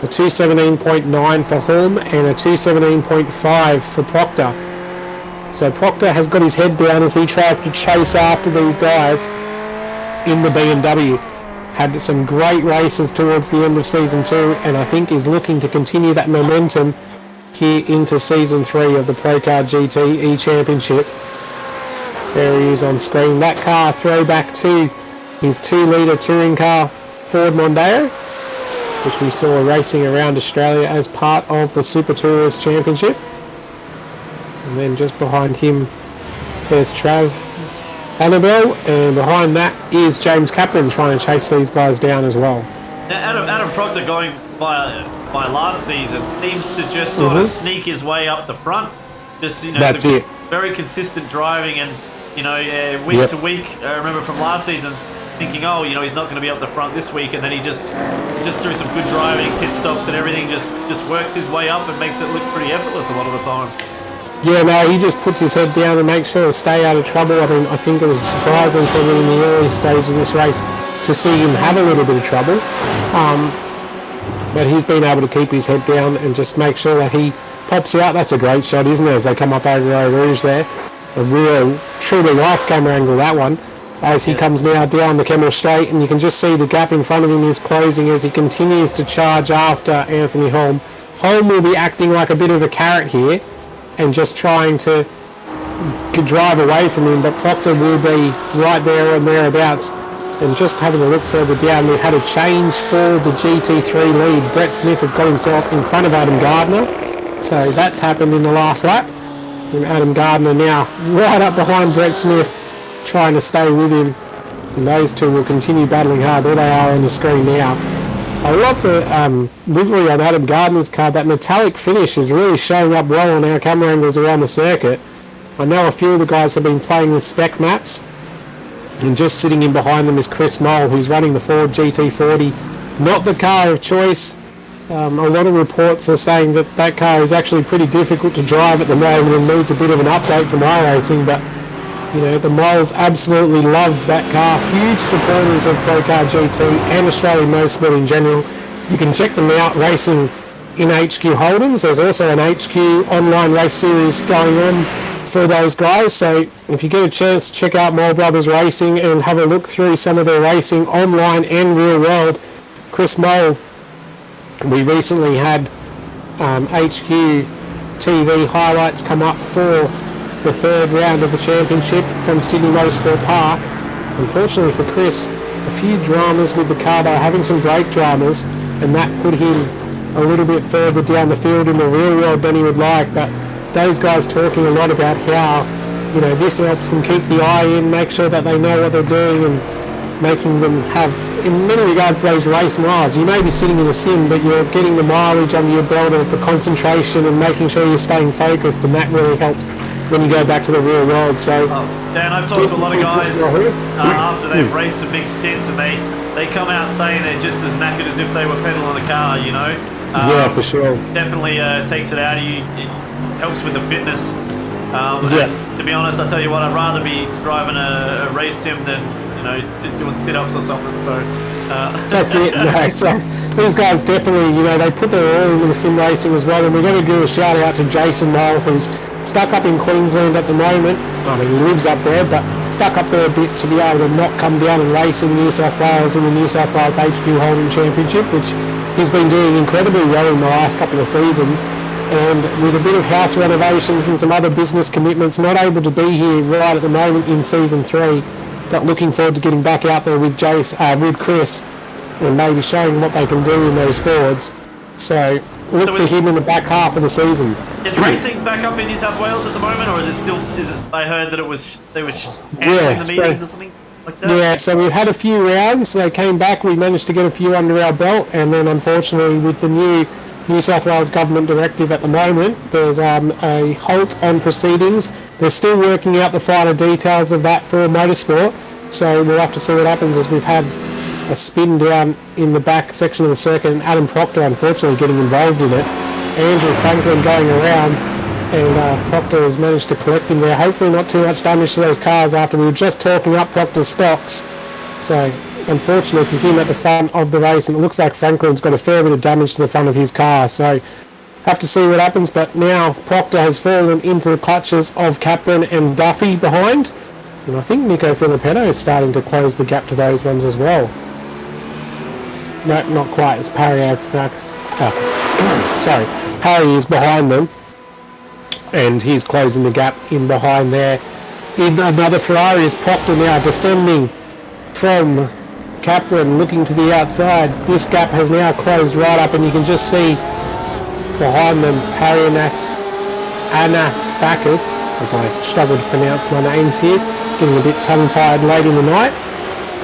A 2:17.9 for Hulme and a 2:17.5 for Proctor. So Proctor has got his head down as he tries to chase after these guys in the BMW. Had some great races towards the end of Season 2, and I think is looking to continue that momentum here into Season 3 of the ProCar GT eChampionship. There he is on screen. That car throwback to his 2-litre touring car Ford Mondeo, which we saw racing around Australia as part of the Super Tourist Championship. And then just behind him, there's Trav Annabelle, and behind that is James Kaplan trying to chase these guys down as well. Now, Adam Proctor, going by last season, seems to just sort of sneak his way up the front. Just, you know, that's it. Very consistent driving, and you know, week to week. I remember from last season thinking, oh, you know, he's not going to be up the front this week, and then he just through some good driving, pit stops and everything, just works his way up and makes it look pretty effortless a lot of the time. Yeah, no, he just puts his head down and makes sure to stay out of trouble. I mean, I think it was surprising for me in the early stages of this race to see him have a little bit of trouble. But he's been able to keep his head down and just make sure that he pops out. That's a great shot, isn't it, as they come up over Eau Rouge there. A real true-to-life camera angle, that one. As he comes now down the Kemmel Straight, and you can just see the gap in front of him is closing as he continues to charge after Anthony Holm. Holm will be acting like a bit of a carrot here and just trying to drive away from him, but Proctor will be right there and thereabouts. And just having a look further down, we've had a change for the GT3 lead. Brett Smith has got himself in front of Adam Gardner, so that's happened in the last lap. And Adam Gardner now right up behind Brett Smith, trying to stay with him. And those two will continue battling hard. There they are on the screen now. I love the livery on Adam Gardner's car. That metallic finish is really showing up well on our camera angles around the circuit. I know a few of the guys have been playing with spec maps, and just sitting in behind them is Chris Moll, who's running the Ford GT40. Not the car of choice. A lot of reports are saying that that car is actually pretty difficult to drive at the moment and needs a bit of an update from iRacing, but you know, the Molls absolutely love that car. Huge supporters of ProCar GT and Australian Motorsport in general. You can check them out racing in HQ Holdings. There's also an HQ online race series going on for those guys, so if you get a chance, check out Moll Brothers Racing and have a look through some of their racing online and real world. Chris Moll, we recently had HQ TV highlights come up for the third round of the championship from Sydney Motorsport Park. Unfortunately for Chris, a few dramas with the car. They were having some brake dramas, and that put him a little bit further down the field in the real world than he would like. But those guys talking a lot about how, you know, this helps them keep the eye in, make sure that they know what they're doing, and making them have, in many regards, those race miles. You may be sitting in a sim, but you're getting the mileage under your belt of the concentration and making sure you're staying focused, and that really helps when you go back to the real world. So Dan, I've talked to a lot of guys after they've raced some big stints, and they come out saying they're just as knackered as if they were pedaling a car, you know. Yeah, for sure. Definitely takes it out of you. It helps with the fitness. To be honest, I tell you what, I'd rather be driving a race sim than, you know, doing sit-ups or something. So that's it. No, so these guys definitely, you know, they put their all into the sim racing as well. And we're going to do a shout out to Jason Moll, who's stuck up in Queensland at the moment. I mean, he lives up there, but stuck up there a bit to be able to not come down and race in New South Wales in the New South Wales HQ Holding Championship, which he's been doing incredibly well in the last couple of seasons. And with a bit of house renovations and some other business commitments, not able to be here right at the moment in season 3, but looking forward to getting back out there with with Chris, and maybe showing what they can do in those Fords. So look for him in the back half of the season. Is racing back up in New South Wales at the moment, or is it still? I heard that they were cancelling the meetings or something like that. Yeah, so we've had a few rounds. They came back. We managed to get a few under our belt, and then unfortunately, with the new New South Wales government directive at the moment, there's a halt on proceedings. They're still working out the finer details of that for motorsport, so we'll have to see what happens, as we've had a spin down in the back section of the circuit, and Adam Proctor unfortunately getting involved in it. Andrew Franklin going around, and Proctor has managed to collect him there. Hopefully not too much damage to those cars after we were just talking up Proctor's stocks. So unfortunately for him at the front of the race, and it looks like Franklin's got a fair bit of damage to the front of his car, so have to see what happens. But now Proctor has fallen into the clutches of Capron and Duffy behind, and I think Nico Filippetto is starting to close the gap to those ones as well. No, not quite, as Parry Parry is behind them, and he's closing the gap in behind there. In another Ferrari is Proctor now defending from Capron, looking to the outside. This gap has now closed right up, and you can just see behind them Anastakis, as I struggle to pronounce my names here, getting a bit tongue-tied late in the night.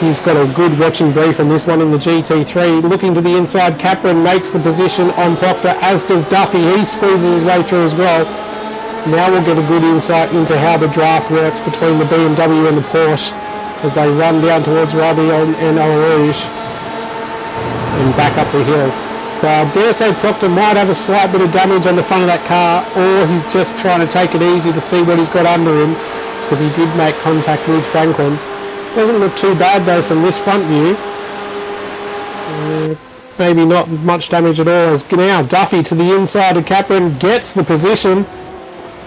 He's got a good watching brief on this one in the GT3. Looking to the inside, Capron makes the position on Proctor, as does Duffy. He squeezes his way through as well. Now we'll get a good insight into how the draft works between the BMW and the Porsche as they run down towards Ravillon and Eau Rouge and back up the hill. I dare say Proctor might have a slight bit of damage on the front of that car, or he's just trying to take it easy to see what he's got under him, because he did make contact with Franklin. Doesn't look too bad though from this front view. Maybe not much damage at all, as now Duffy to the inside of Capron gets the position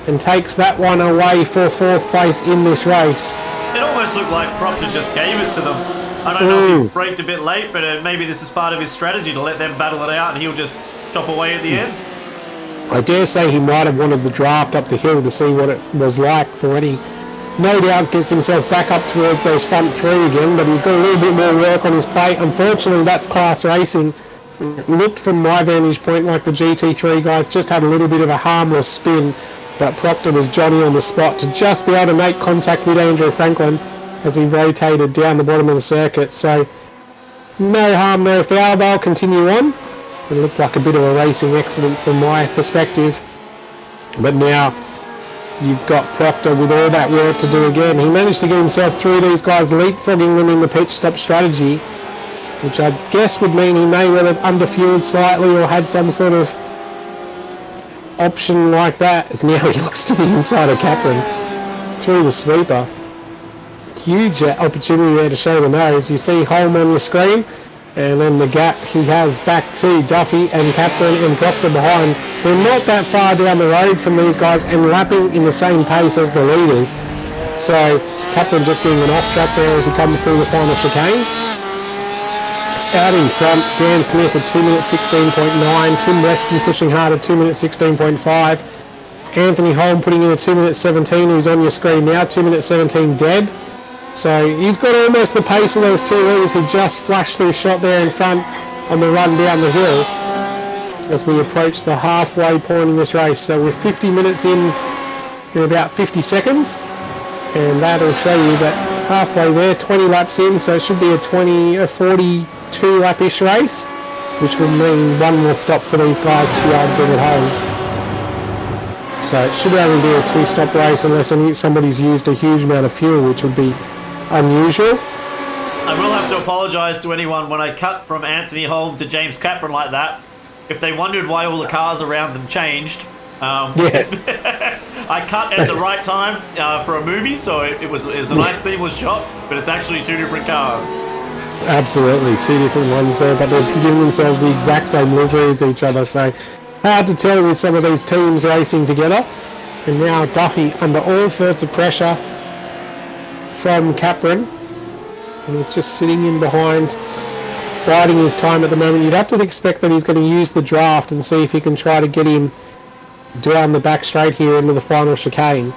and takes that one away for 4th place in this race. It almost looked like Proctor just gave it to them. I don't know if he braked a bit late, but maybe this is part of his strategy to let them battle it out and he'll just chop away at the end. I dare say he might have wanted the draft up the hill to see what it was like for when he no doubt gets himself back up towards those front 3 again, but he's got a little bit more work on his plate. Unfortunately, that's class racing. It looked from my vantage point like the GT3 guys just had a little bit of a harmless spin, but Proctor was Johnny on the spot to just be able to make contact with Andrew Franklin as he rotated down the bottom of the circuit. So no harm, no foul. They'll continue on. It looked like a bit of a racing accident from my perspective, but now you've got Proctor with all that work to do again. He managed to get himself through these guys, leapfrogging them in the pitch stop strategy, which I guess would mean he may well have underfueled slightly or had some sort of option like that, as now he looks to the inside of Capron through the sweeper. Huge opportunity there to show the nose. You see Holm on your screen, and then the gap he has back to Duffy and Capron and Proctor behind. They're not that far down the road from these guys and lapping in the same pace as the leaders. So Capron just being an off track there as he comes through the final chicane. Out in front, Dan Smith at 2 minutes 16.9, Tim Weston pushing hard at 2 minutes 16.5, Anthony Holm putting in a 2 minutes 17, who's on your screen now, 2 minutes 17 dead. So he's got almost the pace of those 2 leaders who just flashed through shot there in front on the run down the hill as we approach the halfway point in this race. So we're 50 minutes in about 50 seconds, and that'll show you that halfway there, 20 laps in, so it should be a 42 lap-ish race, which will mean one more stop for these guys to be able to get it home. So it should only be a 2-stop race unless somebody's used a huge amount of fuel, which would be unusual. I will have to apologise to anyone when I cut from Anthony Holm to James Capron like that. If they wondered why all the cars around them changed, I cut at the right time for a movie, so it was a nice seamless shot, but it's actually 2 different cars. Absolutely, 2 different ones there, but they're giving themselves the exact same livery as each other, so hard to tell with some of these teams racing together. And now Duffy under all sorts of pressure from Capron, and he's just sitting in behind, biding his time at the moment. You'd have to expect that he's going to use the draft and see if he can try to get him down the back straight here into the final chicane.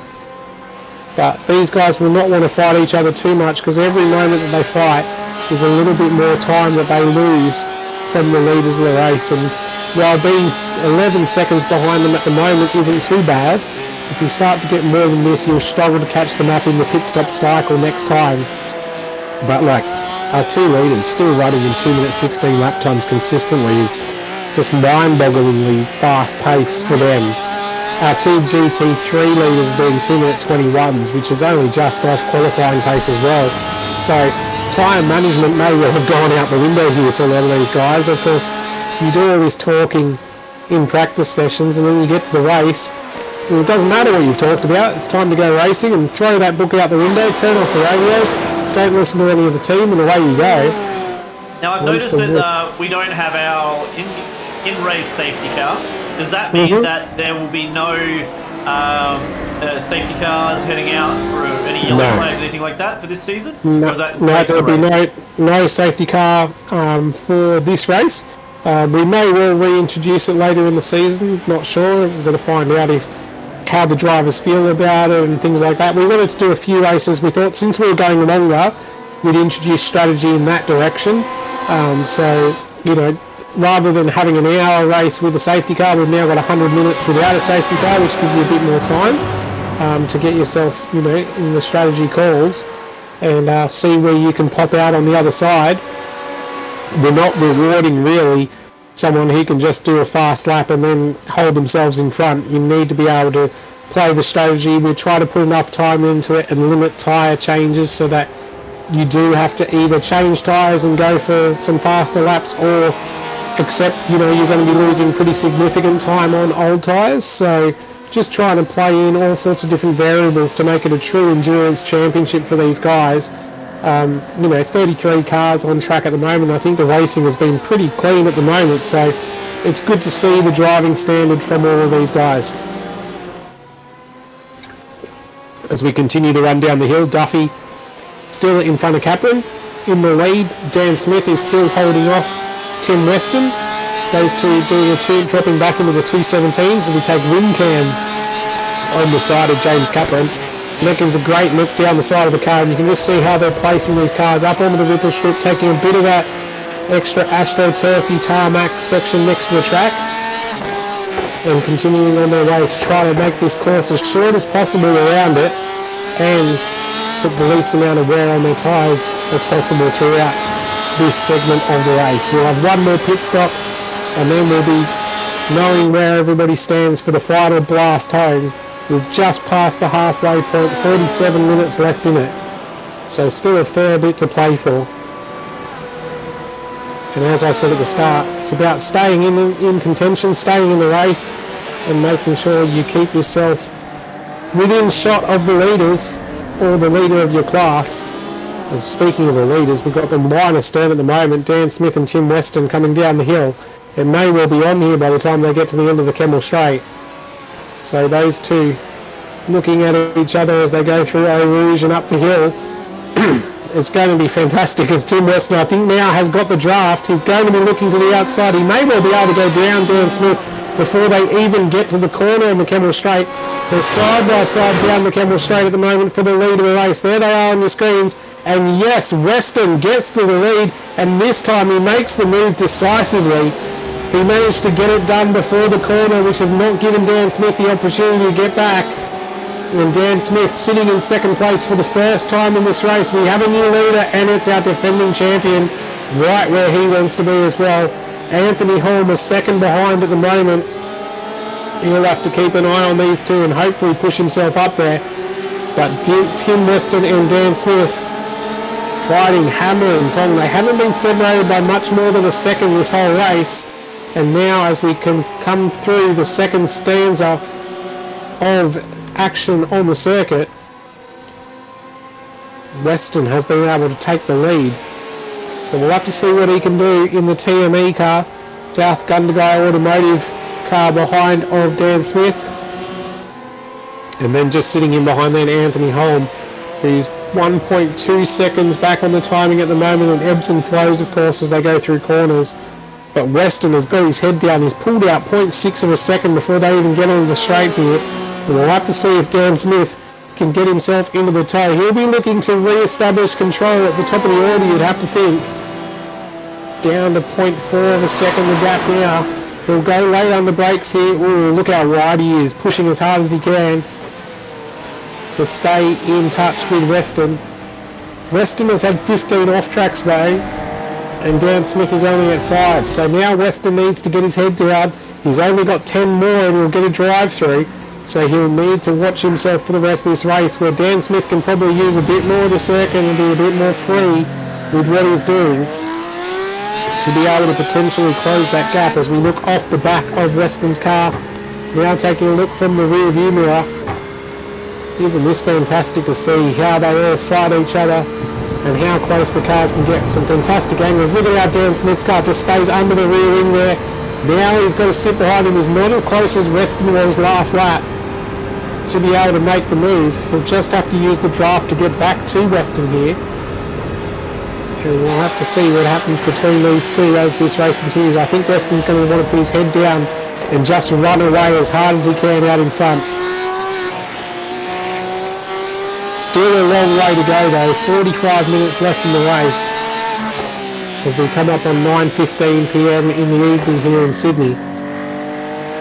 But these guys will not want to fight each other too much, because every moment that they fight is a little bit more time that they lose from the leaders of the race. And while being 11 seconds behind them at the moment isn't too bad, if you start to get more than this, you'll struggle to catch them up in the pit stop cycle next time. But like, our 2 leaders still running in 2 minutes 16 lap times consistently is just mind-bogglingly fast pace for them. Our 2 GT3 leaders doing 2 minute 21s, which is only just off qualifying pace as well. So tyre management may well have gone out the window here for a lot of these guys. Of course, you do all this talking in practice sessions, and then you get to the race, and it doesn't matter what you've talked about. It's time to go racing, and throw that book out the window, turn off the radio, don't listen to any of the team, and away you go. Now I've noticed that we don't have our in-race safety car. Does that mean that there will be no safety cars heading out for any yellow flags, anything like that for this season? No, there'll be no safety car for this race. We may well reintroduce it later in the season, not sure. We're going to find out how the drivers feel about it and things like that. We wanted to do a few races. We thought since we were going longer, we'd introduce strategy in that direction. So, you know, rather than having an hour race with a safety car, we've now got 100 minutes without a safety car, which gives you a bit more time to get yourself, you know, in the strategy calls and see where you can pop out on the other side. We're not rewarding really someone who can just do a fast lap and then hold themselves in front. You need to be able to play the strategy. We try to put enough time into it and limit tyre changes so that you do have to either change tyres and go for some faster laps or except, you know, you're going to be losing pretty significant time on old tyres, so just trying to play in all sorts of different variables to make it a true endurance championship for these guys. You know, 33 cars on track at the moment. I think the racing has been pretty clean at the moment, so it's good to see the driving standard from all of these guys. As we continue to run down the hill, Duffy still in front of Capron. In the lead, Dan Smith is still holding off Tim Weston. Those two doing a turn, dropping back into the 217s as we take Windcam on the side of James Capron. And that gives a great look down the side of the car, and you can just see how they're placing these cars up onto the ripple strip, taking a bit of that extra astroturfy tarmac section next to the track, and continuing on their way to try to make this course as short as possible around it and put the least amount of wear on their tyres as possible throughout this segment of the race. We'll have one more pit stop, and then we'll be knowing where everybody stands for the final blast home. We've just passed the halfway point, 47 minutes left in it, so still a fair bit to play for. And as I said at the start, it's about staying in contention, staying in the race, and making sure you keep yourself within shot of the leaders or the leader of your class. As speaking of the leaders, we've got them line astern at the moment, Dan Smith and Tim Weston coming down the hill. It may well be on here by the time they get to the end of the Kemmel Straight. So those two looking at each other as they go through Eau Rouge and up the hill. It's going to be fantastic, as Tim Weston, I think, now has got the draft. He's going to be looking to the outside. He may well be able to go down Dan Smith before they even get to the corner on the Kemmel Straight. They're side by side down the Kemmel Straight at the moment for the lead of the race. There they are on your screens. And yes, Weston gets to the lead, and this time he makes the move decisively. He managed to get it done before the corner, which has not given Dan Smith the opportunity to get back. And Dan Smith sitting in second place for the first time in this race. We have a new leader, and it's our defending champion, right where he wants to be as well. Anthony Holm is second behind at the moment. He'll have to keep an eye on these two and hopefully push himself up there. But Tim Weston and Dan Smith fighting hammer and tong. They haven't been separated by much more than a second this whole race. And now, as we can come through the second stanza of action on the circuit, Weston has been able to take the lead. So we'll have to see what he can do in the TME car, South Gundagai Automotive car behind of Dan Smith. And then just sitting in behind then Anthony Holm, who's 1.2 seconds back on the timing at the moment, and ebbs and flows of course as they go through corners. But Weston has got his head down. He's pulled out 0.6 of a second before they even get onto the straight here. And we'll have to see if Dan Smith can get himself into the toe. He'll be looking to re-establish control at the top of the order, you'd have to think. Down to 0.4 of a second the gap now. He'll go late on the brakes here. Ooh, look how wide he is, pushing as hard as he can to stay in touch with Weston. Weston has had 15 off tracks though, and Dan Smith is only at 5. So now Weston needs to get his head down. He's only got 10 more and he'll get a drive through. So he'll need to watch himself for the rest of this race, where Dan Smith can probably use a bit more of the circuit and be a bit more free with what he's doing to be able to potentially close that gap as we look off the back of Weston's car. Now taking a look from the rear view mirror. Isn't this fantastic to see how they all fight each other and how close the cars can get. Some fantastic angles. Look at how Dan Smith's car just stays under the rear wing there. Now he's got to sit behind him. He's not as close as Weston was last lap to be able to make the move. He'll just have to use the draft to get back to Weston here. And we'll have to see what happens between these two as this race continues. I think Weston's going to want to put his head down and just run away as hard as he can out in front. Still a long way to go though, 45 minutes left in the race as we come up on 9:15 PM in the evening here in Sydney.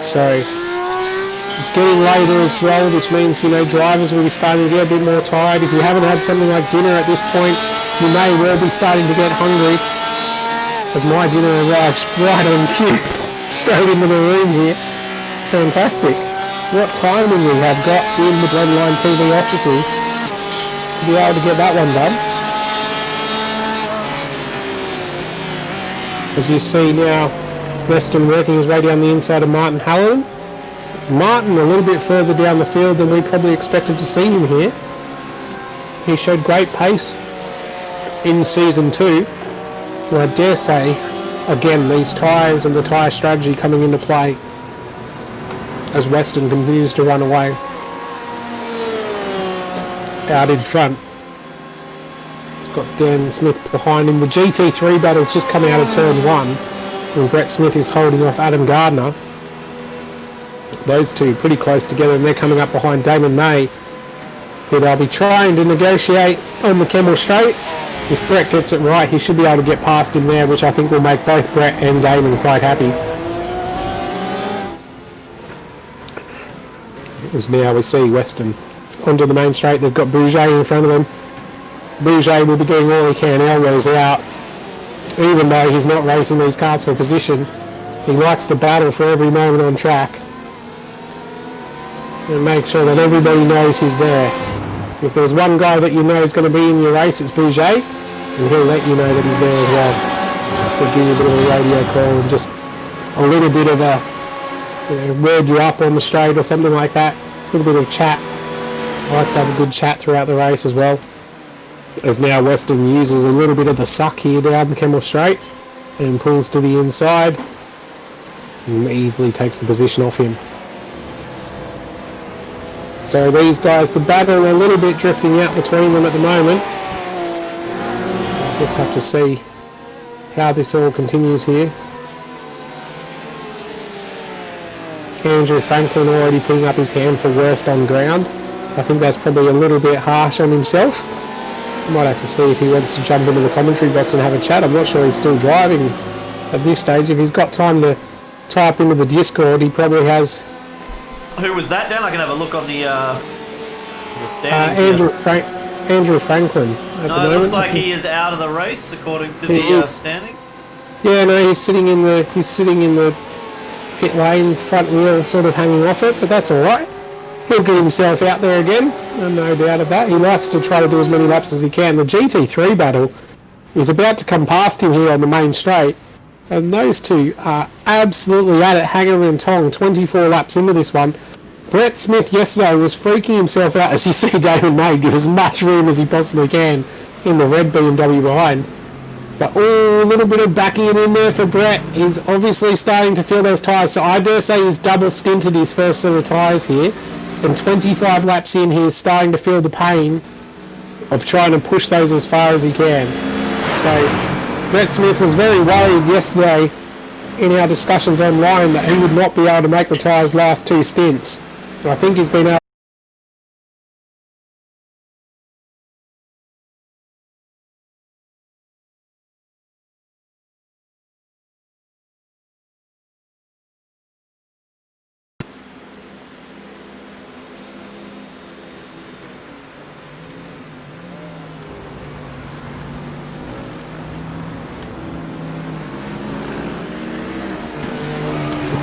So it's getting later as well, which means, you know, drivers will be starting to get a bit more tired. If you haven't had something like dinner at this point, you may well be starting to get hungry, as my dinner arrives right on cue, straight into the room here. Fantastic. What timing we have got in the Blendline TV offices to be able to get that one done. As you see now, Weston working his way down the inside of Martin Halloran. Martin a little bit further down the field than we probably expected to see him here. He showed great pace in Season 2. And I dare say, again, these tyres and the tyre strategy coming into play as Weston continues to run away out in front. He's got Dan Smith behind him. The GT3 battle's just come out of turn 1, and Brett Smith is holding off Adam Gardner. Those two pretty close together, and they're coming up behind Damon May, who they'll be trying to negotiate on the Kemmel Straight. If Brett gets it right, he should be able to get past him there, which I think will make both Brett and Damon quite happy. As now we see Weston onto the main straight. They've got Bouger in front of them. Bouger will be doing all he can. Elway's out. Even though he's not racing these cars for position, he likes to battle for every moment on track and make sure that everybody knows he's there. If there's one guy that you know is going to be in your race, it's Bouger, and he'll let you know that he's there as well. He'll give you a bit of a radio call and just a little bit of a, word you up on the straight or something like that. A little bit of chat. I like to have a good chat throughout the race as well. As now Weston uses a little bit of the suck here down the Kemmel Straight and pulls to the inside and easily takes the position off him. So these guys, the battle a little bit drifting out between them at the moment. I'll just have to see how this all continues here. Andrew Franklin already putting up his hand for worst on ground. I think that's probably a little bit harsh on himself. I might have to see if he wants to jump into the commentary box and have a chat. I'm not sure he's still driving at this stage. If he's got time to type into the Discord, he probably has. Who was that, Dan? I can have a look on the standings. Andrew Franklin. No, it looks like he is out of the race according to the standing. Yeah, no, he's sitting in the pit lane, front wheel sort of hanging off it, but that's all right. He'll get himself out there again, no doubt of that. He likes to try to do as many laps as he can. The GT3 battle is about to come past him here on the main straight, and those two are absolutely at it, hanger and tong, 24 laps into this one. Brett Smith yesterday was freaking himself out as you see Damon May give as much room as he possibly can in the red BMW behind. But a little bit of backing in there for Brett. He's obviously starting to feel those tyres, so I dare say he's double stinted his first set of tyres here. And 25 laps in, he is starting to feel the pain of trying to push those as far as he can. So Brett Smith was very worried yesterday in our discussions online that he would not be able to make the tyres last two stints. And I think he's been able.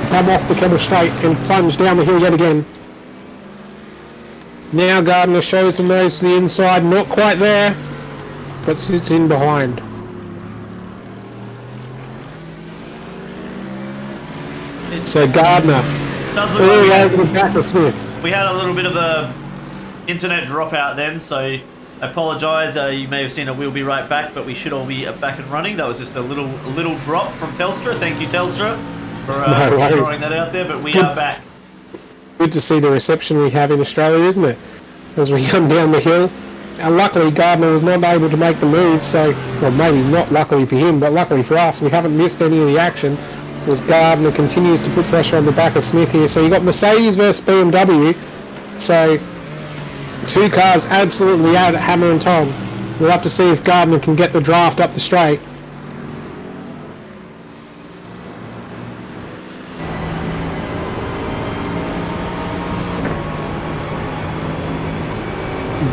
Come off the Kemmel Straight and plunge down the hill yet again. Now Gardner shows the nose to the inside, not quite there, but sits in behind. So Gardner, all over the back of Smith. We had a little bit of a internet dropout then, so I apologise. You may have seen it. We'll be right back, but we should all be back and running. That was just a little drop from Telstra. Thank you, Telstra, for throwing that out there, but we are back. Good to see the reception we have in Australia, isn't it? As we come down the hill. And luckily Gardner was not able to make the move, so, well, maybe not luckily for him, but luckily for us, we haven't missed any of the action as Gardner continues to put pressure on the back of Smith here. So you got Mercedes versus BMW, so two cars absolutely out at hammer and tong. We'll have to see if Gardner can get the draft up the straight.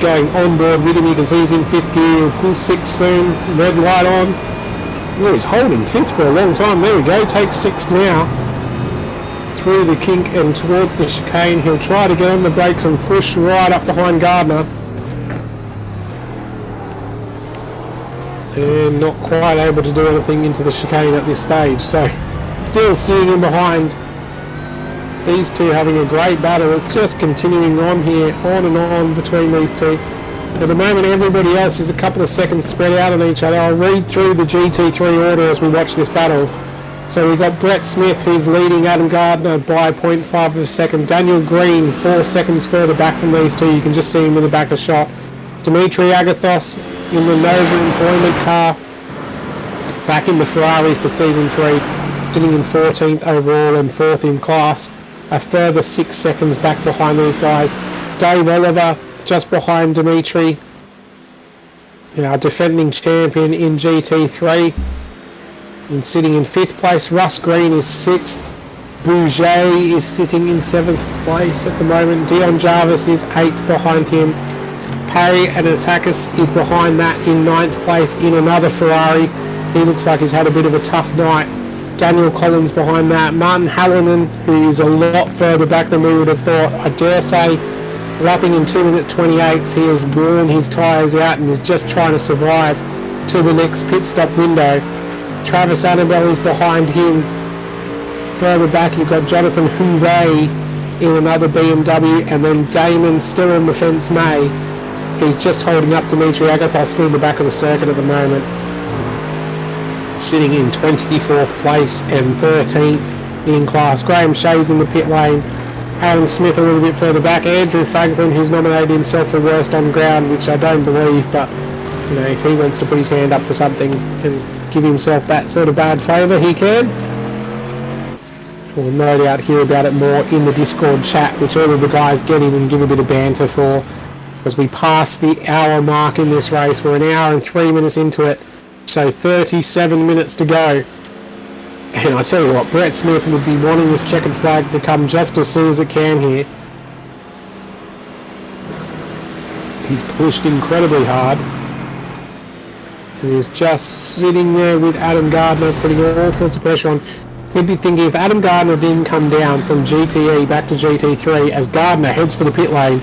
Going on board with him, you can see he's in 5th gear, he'll pull 6th soon, red light on. Oh, he's holding 5th for a long time, there we go, takes 6th now. Through the kink and towards the chicane, he'll try to get on the brakes and push right up behind Gardner. And not quite able to do anything into the chicane at this stage, so still sitting in behind. These two having a great battle. It's just continuing on here, on and on between these two. At the moment, everybody else is a couple of seconds spread out on each other. I'll read through the GT3 order as we watch this battle. So we've got Brett Smith, who's leading Adam Gardner by 0.5 of a second. Daniel Green, 4 seconds further back from these two. You can just see him in the back of shot. Dimitri Agathos in the Nova Employment car, back in the Ferrari for Season 3, sitting in 14th overall and 4th in class. A further 6 seconds back behind these guys. Dave Oliver just behind Dimitri, our defending champion in GT3, and sitting in 5th place. Russ Green is 6th. Bouget is sitting in 7th place at the moment. Dion Jarvis is 8th behind him. Parry Anatakis is behind that in 9th place in another Ferrari. He looks like he's had a bit of a tough night. Daniel Collins behind that. Martin Hallinan, who is a lot further back than we would have thought. I dare say, lapping in 2 minute 28s, he has worn his tyres out and is just trying to survive till the next pit stop window. Travis Annabelle is behind him. Further back, you've got Jonathan Houvet in another BMW, and then Damon still on the fence May. He's just holding up Dimitri Agathos, still in the back of the circuit at the moment. Sitting in 24th place and 13th in class. Graham Shea's in the pit lane. Adam Smith a little bit further back. Andrew Franklin, who's nominated himself for worst on ground, which I don't believe, but if he wants to put his hand up for something and give himself that sort of bad favour, he can. We'll no doubt hear about it more in the Discord chat, which all of the guys get in and give a bit of banter for. As we pass the hour mark in this race, we're an hour and 3 minutes into it. So 37 minutes to go. And I tell you what, Brett Smith would be wanting this checkered flag to come just as soon as it can here. He's pushed incredibly hard. And he's just sitting there with Adam Gardner, putting all sorts of pressure on. We'd be thinking if Adam Gardner didn't come down from GTE back to GT3 as Gardner heads for the pit lane,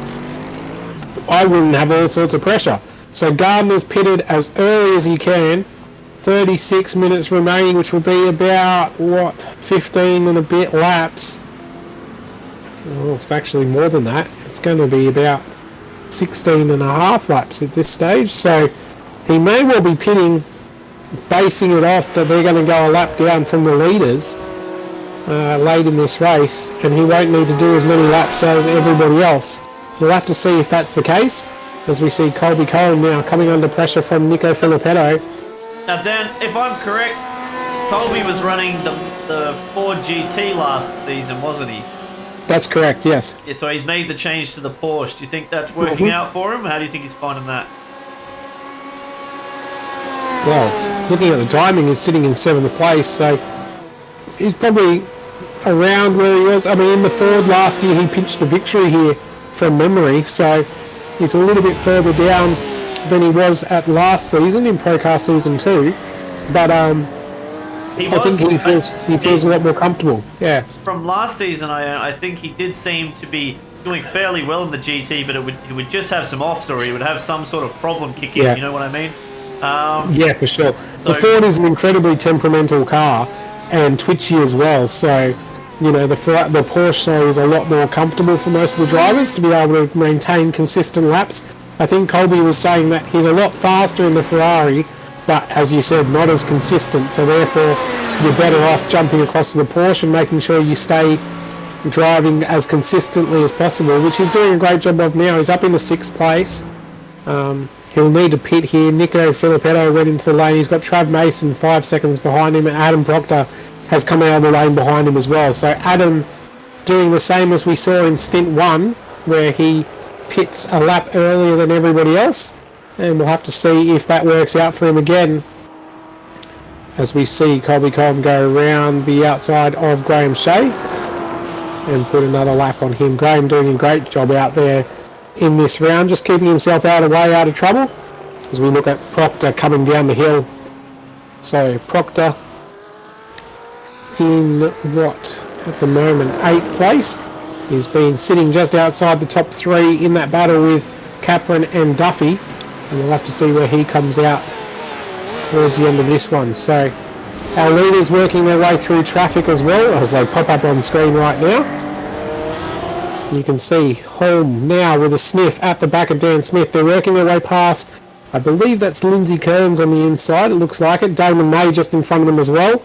I wouldn't have all sorts of pressure. So Gardner's pitted as early as he can. 36 minutes remaining, which will be about, 15 and a bit laps. Well, actually more than that. It's going to be about 16 and a half laps at this stage. So he may well be pitting, basing it off that they're going to go a lap down from the leaders late in this race, and he won't need to do as many laps as everybody else. We'll have to see if that's the case, as we see Colby Cohen now coming under pressure from Nico Filippetto. Now, Dan, if I'm correct, Colby was running the Ford GT last season, wasn't he? That's correct, yes. Yeah, so he's made the change to the Porsche. Do you think that's working out for him? How do you think he's finding that? Well, looking at the timing, he's sitting in 7th place, so he's probably around where he was. I mean, in the Ford last year, he pinched a victory here from memory, so he's a little bit further down than he was at last season in ProCar Season 2, but I think he feels a lot more comfortable. Yeah. From last season, I think he did seem to be doing fairly well in the GT, but he would just have some offs, or he would have some sort of problem kick in. You know what I mean? Yeah, for sure. The Ford is an incredibly temperamental car and twitchy as well, so the Porsche is a lot more comfortable for most of the drivers to be able to maintain consistent laps. I think Colby was saying that he's a lot faster in the Ferrari, but as you said, not as consistent, so therefore you're better off jumping across to the Porsche and making sure you stay driving as consistently as possible, which he's doing a great job of now. He's up in the 6th place. He'll need to pit here. Nico Filippetto went into the lane. He's got Trav Mason 5 seconds behind him, and Adam Proctor has come out of the lane behind him as well. So Adam doing the same as we saw in stint 1, where he pits a lap earlier than everybody else, and we'll have to see if that works out for him again, as we see Colby Cohen go around the outside of Graham Shea and put another lap on him. Graham doing a great job out there in this round, just keeping himself out of trouble, as we look at Proctor coming down the hill. So Proctor in at the moment 8th place. He's been sitting just outside the top 3 in that battle with Capron and Duffy, and we'll have to see where he comes out towards the end of this one. So Our leaders working their way through traffic as well, as they pop up on screen right now. You can see Holm now with a sniff at the back of Dan Smith. They're working their way past, I believe that's Lindsay Kearns on the inside, it looks like it. Damon May just in front of them as well.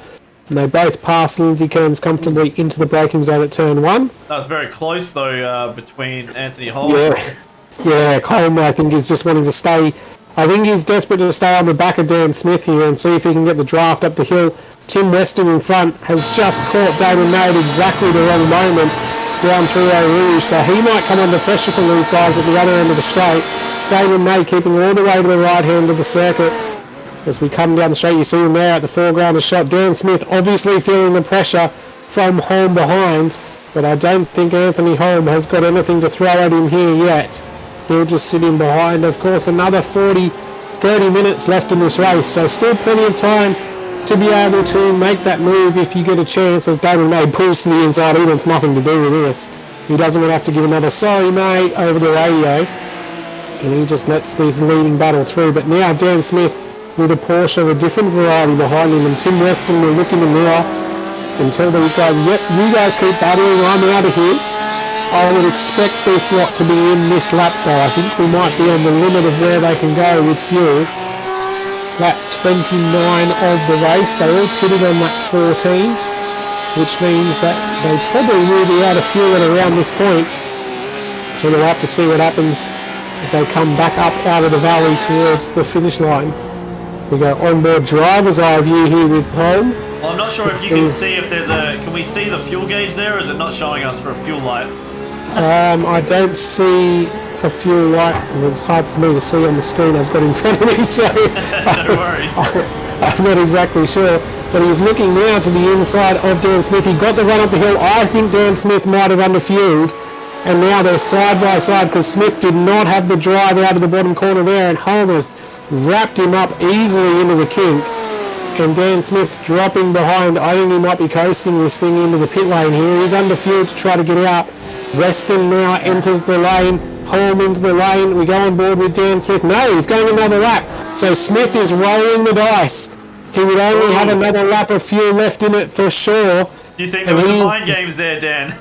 And they both pass Lindsay Kearns comfortably into the braking zone at turn 1. That was very close though, between Anthony Holm. Yeah, Holm I think is just wanting to stay. I think he's desperate to stay on the back of Dan Smith here and see if he can get the draft up the hill. Tim Weston in front has just caught Damon May at exactly the wrong moment down through Eau Rouge, so he might come under pressure from these guys at the other end of the straight. Damon May keeping all the way to the right hand of the circuit. As we come down the straight, you see him there at the foreground of shot. Dan Smith obviously feeling the pressure from Holm behind, but I don't think Anthony Holm has got anything to throw at him here yet. He'll just sit in behind. Of course, another 30 minutes left in this race, so still plenty of time to be able to make that move if you get a chance. As Damon May pulls to the inside, he wants nothing to do with this. He doesn't want to have to give another "sorry mate" over the radio, and he just lets this leading battle through. But now Dan Smith with a Porsche of a different variety behind him, and Tim Weston will look in the mirror and tell these guys, yep, you guys keep battling, I'm out of here. I would expect this lot to be in this lap though. I think we might be on the limit of where they can go with fuel. Lap 29 of the race, they all pitted on lap 14, which means that they probably will be out of fuel at around this point. So we'll have to see what happens as they come back up out of the valley towards the finish line. We go onboard driver's eye view here with Holm. Well, I'm not sure if you can see if there's a... Can we see the fuel gauge there, or is it not showing us for a fuel light? I don't see a fuel light. It's hard for me to see on the screen I've got in front of me, so... No worries. I'm not exactly sure. But he's looking now to the inside of Dan Smith. He got the run up the hill. I think Dan Smith might have underfueled. And now they're side by side because Smith did not have the drive out of the bottom corner there, and Holm has wrapped him up easily into the kink. And Dan Smith dropping behind. I think he might be coasting this thing into the pit lane here. He's underfueled to try to get out. Weston now enters the lane. Holm into the lane. We go on board with Dan Smith. No, he's going another lap. So Smith is rolling the dice. He would only have another lap of fuel left in it for sure. Do you think there were some mind games there, Dan?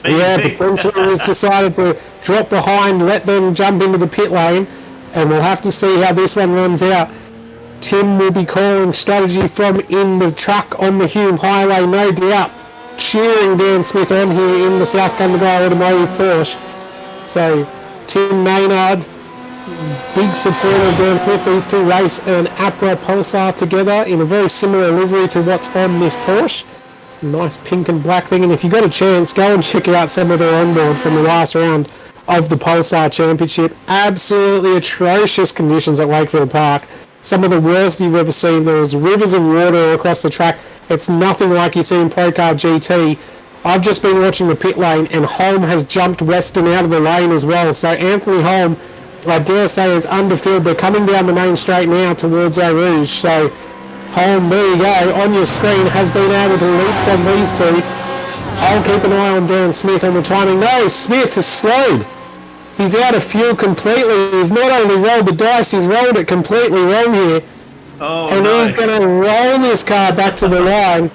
Yeah, potentially he's decided to drop behind, let them jump into the pit lane, and we'll have to see how this one runs out. Tim will be calling strategy from in the truck on the Hume Highway, no doubt, cheering Dan Smith on here in the South Gundagai Automotive Porsche. So, Tim Maynard, big supporter of Dan Smith. These two race an Apra Pulsar together in a very similar livery to what's on this Porsche. Nice pink and black thing, and if you got a chance, go and check out some of their onboard from the last round of the Pulsar Championship. Absolutely atrocious conditions at Wakefield Park. Some of the worst you've ever seen. There was rivers of water across the track. It's nothing like you see in ProCar GT. I've just been watching the pit lane, and Holm has jumped Weston out of the lane as well. So Anthony Holm, I dare say, is underfield. They're coming down the main straight now towards Eau Rouge. So Holm, there you go, on your screen, has been able to leap from these two. I'll keep an eye on Dan Smith on the timing. No, Smith has slowed. He's out of fuel completely. He's not only rolled the dice, he's rolled it completely wrong here. Oh, and no. He's going to roll this car back to the line.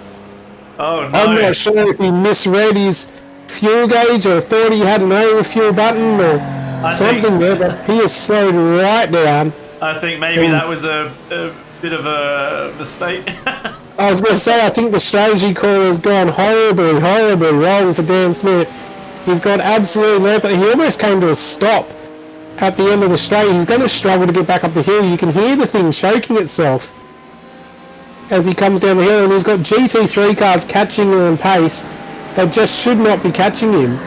Oh, no. I'm not sure if he misread his fuel gauge or thought he had an overfuel button or something there, but he has slowed right down. I think maybe that was a bit of a mistake. I was going to say, I think the strategy call has gone horribly wrong for Dan Smith. He's got absolutely no, but he almost came to a stop at the end of the straight. He's going to struggle to get back up the hill. You can hear the thing shaking itself as he comes down the hill, and he's got GT3 cars catching him in pace. They just should not be catching him.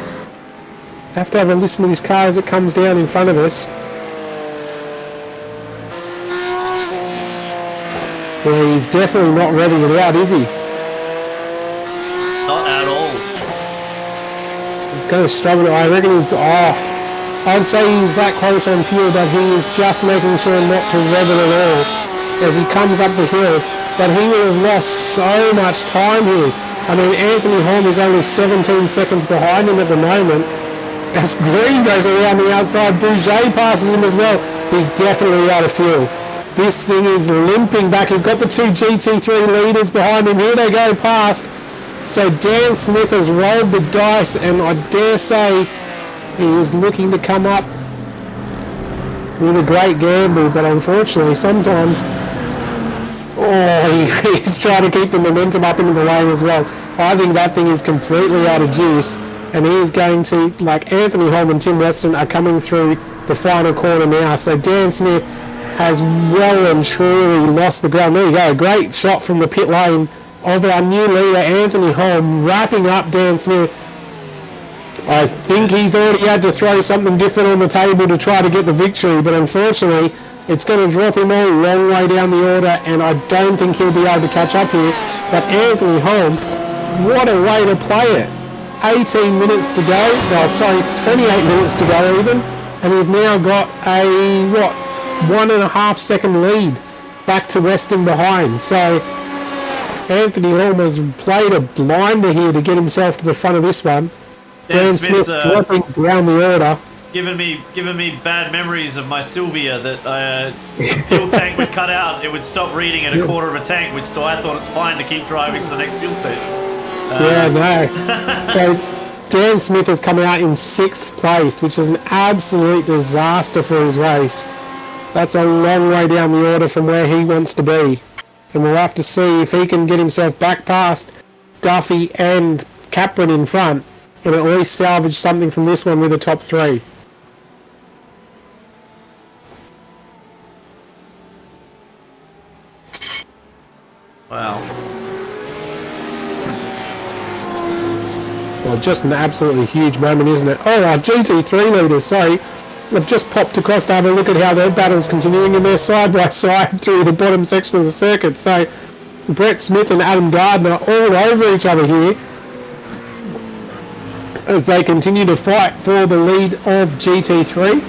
Have to have a listen to this car as it comes down in front of us. Yeah, he's definitely not revving it out, is he? Not at all. He's going to struggle. I reckon he's... I'd say he's that close on fuel that he is just making sure not to rev it at all as he comes up the hill. But he would have lost so much time here. I mean, Anthony Holm is only 17 seconds behind him at the moment. As Green goes around the outside, Bouger passes him as well. He's definitely out of fuel. This thing is limping back. He's got the two GT3 leaders behind him. Here they go past. So Dan Smith has rolled the dice, and I dare say he was looking to come up with a great gamble, but unfortunately sometimes he's trying to keep the momentum up into the lane as well. I think that thing is completely out of juice, and he is going to, like Anthony Holm and Tim Weston are coming through the final corner now. So Dan Smith has well and truly lost the ground. There you go, great shot from the pit lane of our new leader Anthony Holm, wrapping up Dan Smith. I think he thought he had to throw something different on the table to try to get the victory, but unfortunately it's going to drop him a long way down the order, and I don't think he'll be able to catch up here. But Anthony Holm, what a way to play it. 18 minutes to go, 28 minutes to go even, and he's now got a, 1.5 second lead back to Weston behind. So Anthony Holm has played a blinder here to get himself to the front of this one. Dan Smith dropping down the order. Giving me bad memories of my Sylvia that fuel tank would cut out. It would stop reading at a quarter of a tank, so I thought it's fine to keep driving to the next fuel station. So Dan Smith has come out in 6th place, which is an absolute disaster for his race. That's a long way down the order from where he wants to be. And we'll have to see if he can get himself back past Duffy and Capron in front, and at least salvage something from this one with the top 3. Wow. Well, just an absolutely huge moment, isn't it? Oh, our GT3 leaders, sorry. They've just popped across to have a look at how their battle's continuing, and they're side by side through the bottom section of the circuit. So Brett Smith and Adam Gardner all over each other here as they continue to fight for the lead of GT3.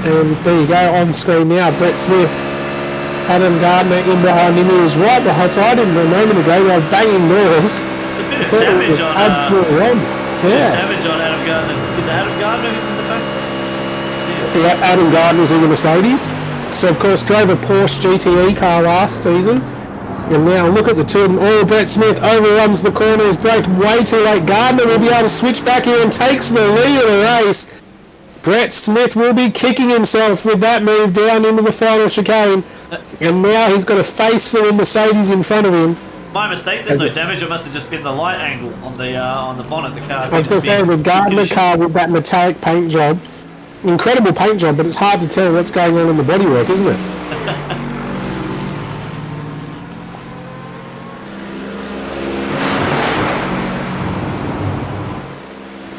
And there you go, on screen now, Brett Smith, Adam Gardner in behind him. He was right behind him a moment ago while banging doors. A bit of damage on damage on Adam Gardner. Is it Adam Gardner who's in the back? Yeah, Adam Gardner's in the Mercedes. So of course drove a Porsche GTE car last season. And now look at the two of them. Oh, Brett Smith overruns the corner. He's braked way too late. Gardner will be able to switch back here and takes the lead of the race. Brett Smith will be kicking himself with that move down into the final chicane. And now he's got a face full of Mercedes in front of him. My mistake, there's no damage. It must have just been the light angle on the bonnet of the car. I was going to say, the Gardner car with that metallic paint job, incredible paint job, but it's hard to tell what's going on in the bodywork, isn't it?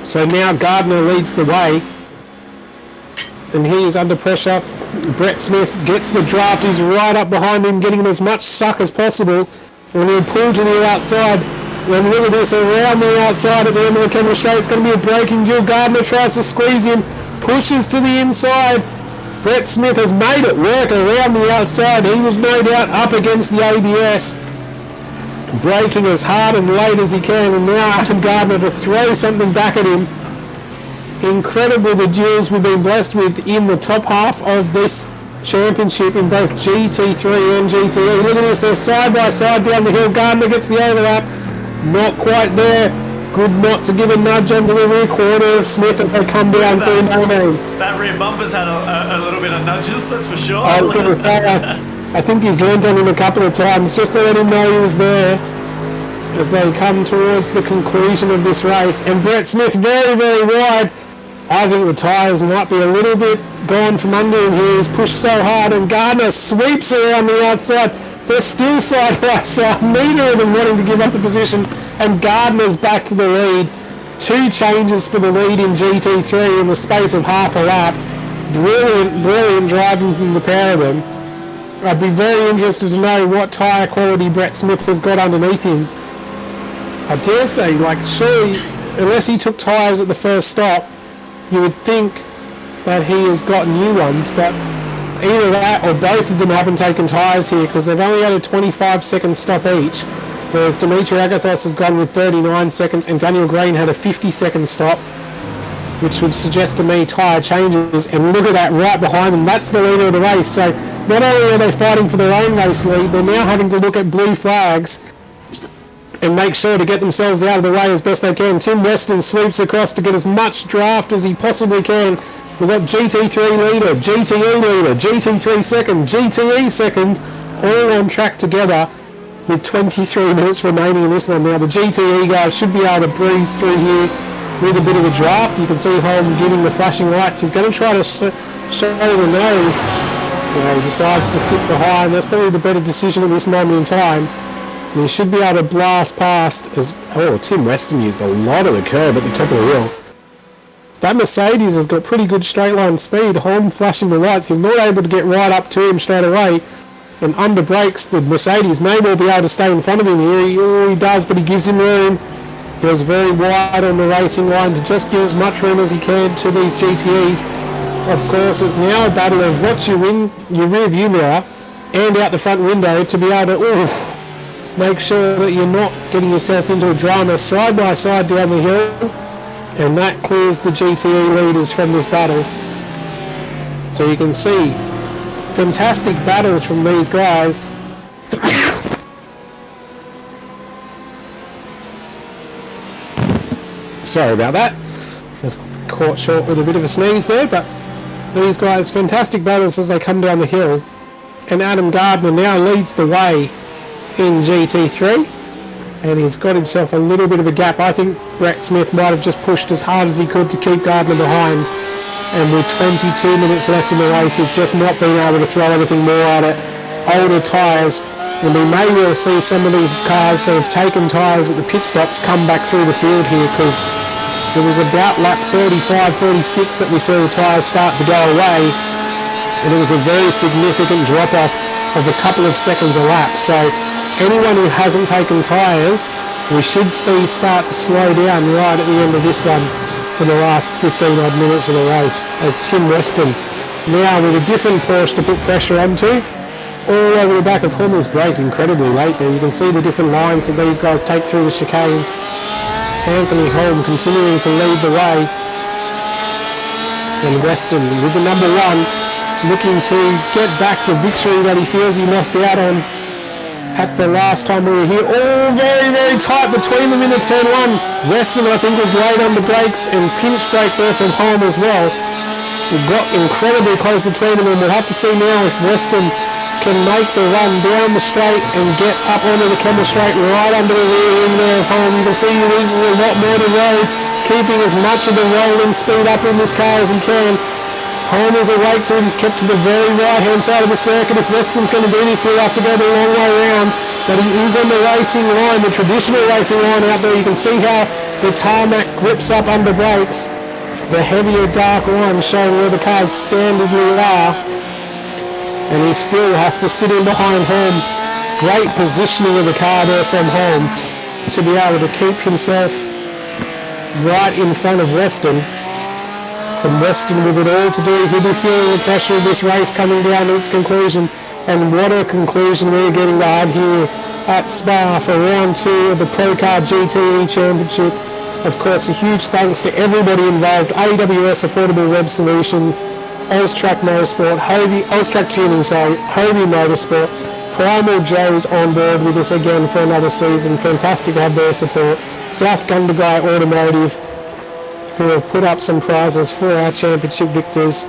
So now Gardner leads the way, and he is under pressure. Brett Smith gets the draft. He's right up behind him, getting him as much suck as possible, and he'll pull to the outside. And look at this, around the outside at the end of the camera straight. It's going to be a braking duel. Gardner tries to squeeze him, pushes to the inside. Brett Smith has made it work around the outside. He was no doubt up against the ABS, braking as hard and late as he can, and now Adam Gardner to throw something back at him. Incredible the duels we've been blessed with in the top half of this championship in both GT3 and GTE. Look at this, they're side by side down the hill. Gardner gets the overlap, not quite there. Good not to give a nudge under the rear quarter of Smith as they come down through no name. That rear bumper's had a little bit of nudges, that's for sure. I was going to say, I think he's leant on him a couple of times just to let him know he was there as they come towards the conclusion of this race. And Brett Smith very, very wide. I think the tyres might be a little bit gone from under him here. He's pushed so hard, and Gardner sweeps around the outside. They're still side by side, neither of them wanting to give up the position, and Gardner's back to the lead. 2 changes for the lead in GT3 in the space of half a lap. Brilliant, brilliant driving from the pair of them. I'd be very interested to know what tyre quality Brett Smith has got underneath him. I dare say, surely, unless he took tyres at the first stop, you would think that he has got new ones, but either that or both of them haven't taken tyres here, because they've only had a 25-second stop each, whereas Dimitri Agathos has gone with 39 seconds and Daniel Green had a 50-second stop, which would suggest to me tyre changes. And look at that right behind them, that's the leader of the race. So not only are they fighting for their own race lead, they're now having to look at blue flags and make sure to get themselves out of the way as best they can. Tim Weston sweeps across to get as much draft as he possibly can. We've got GT3 leader, GTE leader, GT3 second, GTE second, all on track together with 23 minutes remaining in this one. Now the GTE guys should be able to breeze through here with a bit of a draft. You can see Holm giving the flashing lights. He's going to try to show the nose. He decides to sit behind. That's probably the better decision at this moment in time. And he should be able to blast past as... Oh, Tim Weston used a lot of the curb at the top of the hill. That Mercedes has got pretty good straight line speed. Holm flashing the lights. He's not able to get right up to him straight away. And under brakes, the Mercedes may well be able to stay in front of him here. He does, but he gives him room. He goes very wide on the racing line to just give as much room as he can to these GTEs. Of course, it's now a battle of what's your rear view mirror and out the front window to be able to make sure that you're not getting yourself into a drama side by side down the hill, and that clears the GTE leaders from this battle. So you can see fantastic battles from these guys. Sorry about that, just caught short with a bit of a sneeze there, but these guys, fantastic battles as they come down the hill. And Adam Gardner now leads the way in GT3, and he's got himself a little bit of a gap. I think Brett Smith might have just pushed as hard as he could to keep Gardner behind, and with 22 minutes left in the race, he's just not been able to throw anything more at it. Older tyres, and we may well see some of these cars that have taken tyres at the pit stops come back through the field here, because it was about lap 35-36 that we saw the tyres start to go away, and it was a very significant drop-off of a couple of seconds a lap. So anyone who hasn't taken tyres, we should see start to slow down right at the end of this one for the last 15 odd minutes of the race, as Tim Weston now with a different Porsche to put pressure onto, all over the back of Hummer's braked incredibly late there. You can see the different lines that these guys take through the chicanes. Anthony Holm continuing to lead the way, and Weston with the number one looking to get back the victory that he feels he lost out on at the last time we were here. All very, very tight between them in the turn one. Weston, I think, was late on the brakes and pinch brake there from Holm as well. We've got incredibly close between them, and we'll have to see now if Weston can make the run down the straight and get up onto the camera straight right under the rear wing there of Holm. You can see he loses a lot more to road, keeping as much of the rolling speed up in this car as he can. Holm is awake to it. He's kept to the very right-hand side of the circuit. If Weston's going to do this, he'll have to go the long way around. But he is on the racing line, the traditional racing line out there. You can see how the tarmac grips up under brakes. The heavier dark line showing where the cars standardly are. And he still has to sit in behind Holm. Great positioning of the car there from Holm to be able to keep himself right in front of Weston. And Weston with it all to do, he'll be feeling the pressure of this race coming down to its conclusion. And what a conclusion we're getting to have here at Spa for round 2 of the ProCar GT eChampionship. Of course, a huge thanks to everybody involved: AWS Affordable Web Solutions, Oztrack Motorsport, Oztrack Tuning, Hobie Motorsport. Primal Joe's on board with us again for another season. Fantastic to have their support. South Gundagai Automotive, who have put up some prizes for our championship victors.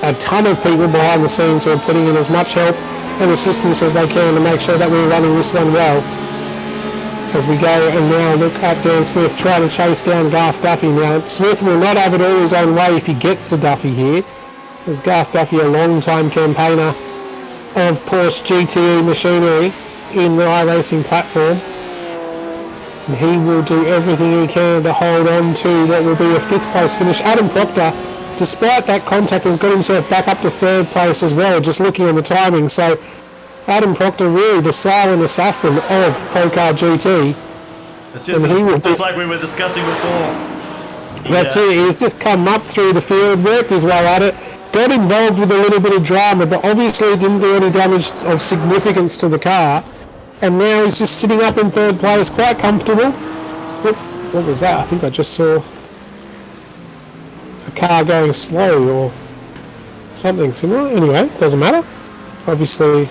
A ton of people behind the scenes who are putting in as much help and assistance as they can to make sure that we're running this one well. As we go and now look at Dan Smith trying to chase down Garth Duffy. Now, Smith will not have it all his own way if he gets to Duffy here, as Garth Duffy, a long-time campaigner of Porsche GTE machinery in the iRacing platform. And he will do everything he can to hold on to what will be a 5th place finish. Adam Proctor, despite that contact, has got himself back up to 3rd place as well, just looking on the timing. So Adam Proctor, really the silent assassin of ProCar GT. It's just like we were discussing before. That's it. He's just come up through the field, worked his way at it, got involved with a little bit of drama, but obviously didn't do any damage of significance to the car. And now he's just sitting up in 3rd place, quite comfortable. What was that? I think I just saw a car going slow, or something similar. Anyway, doesn't matter. Obviously,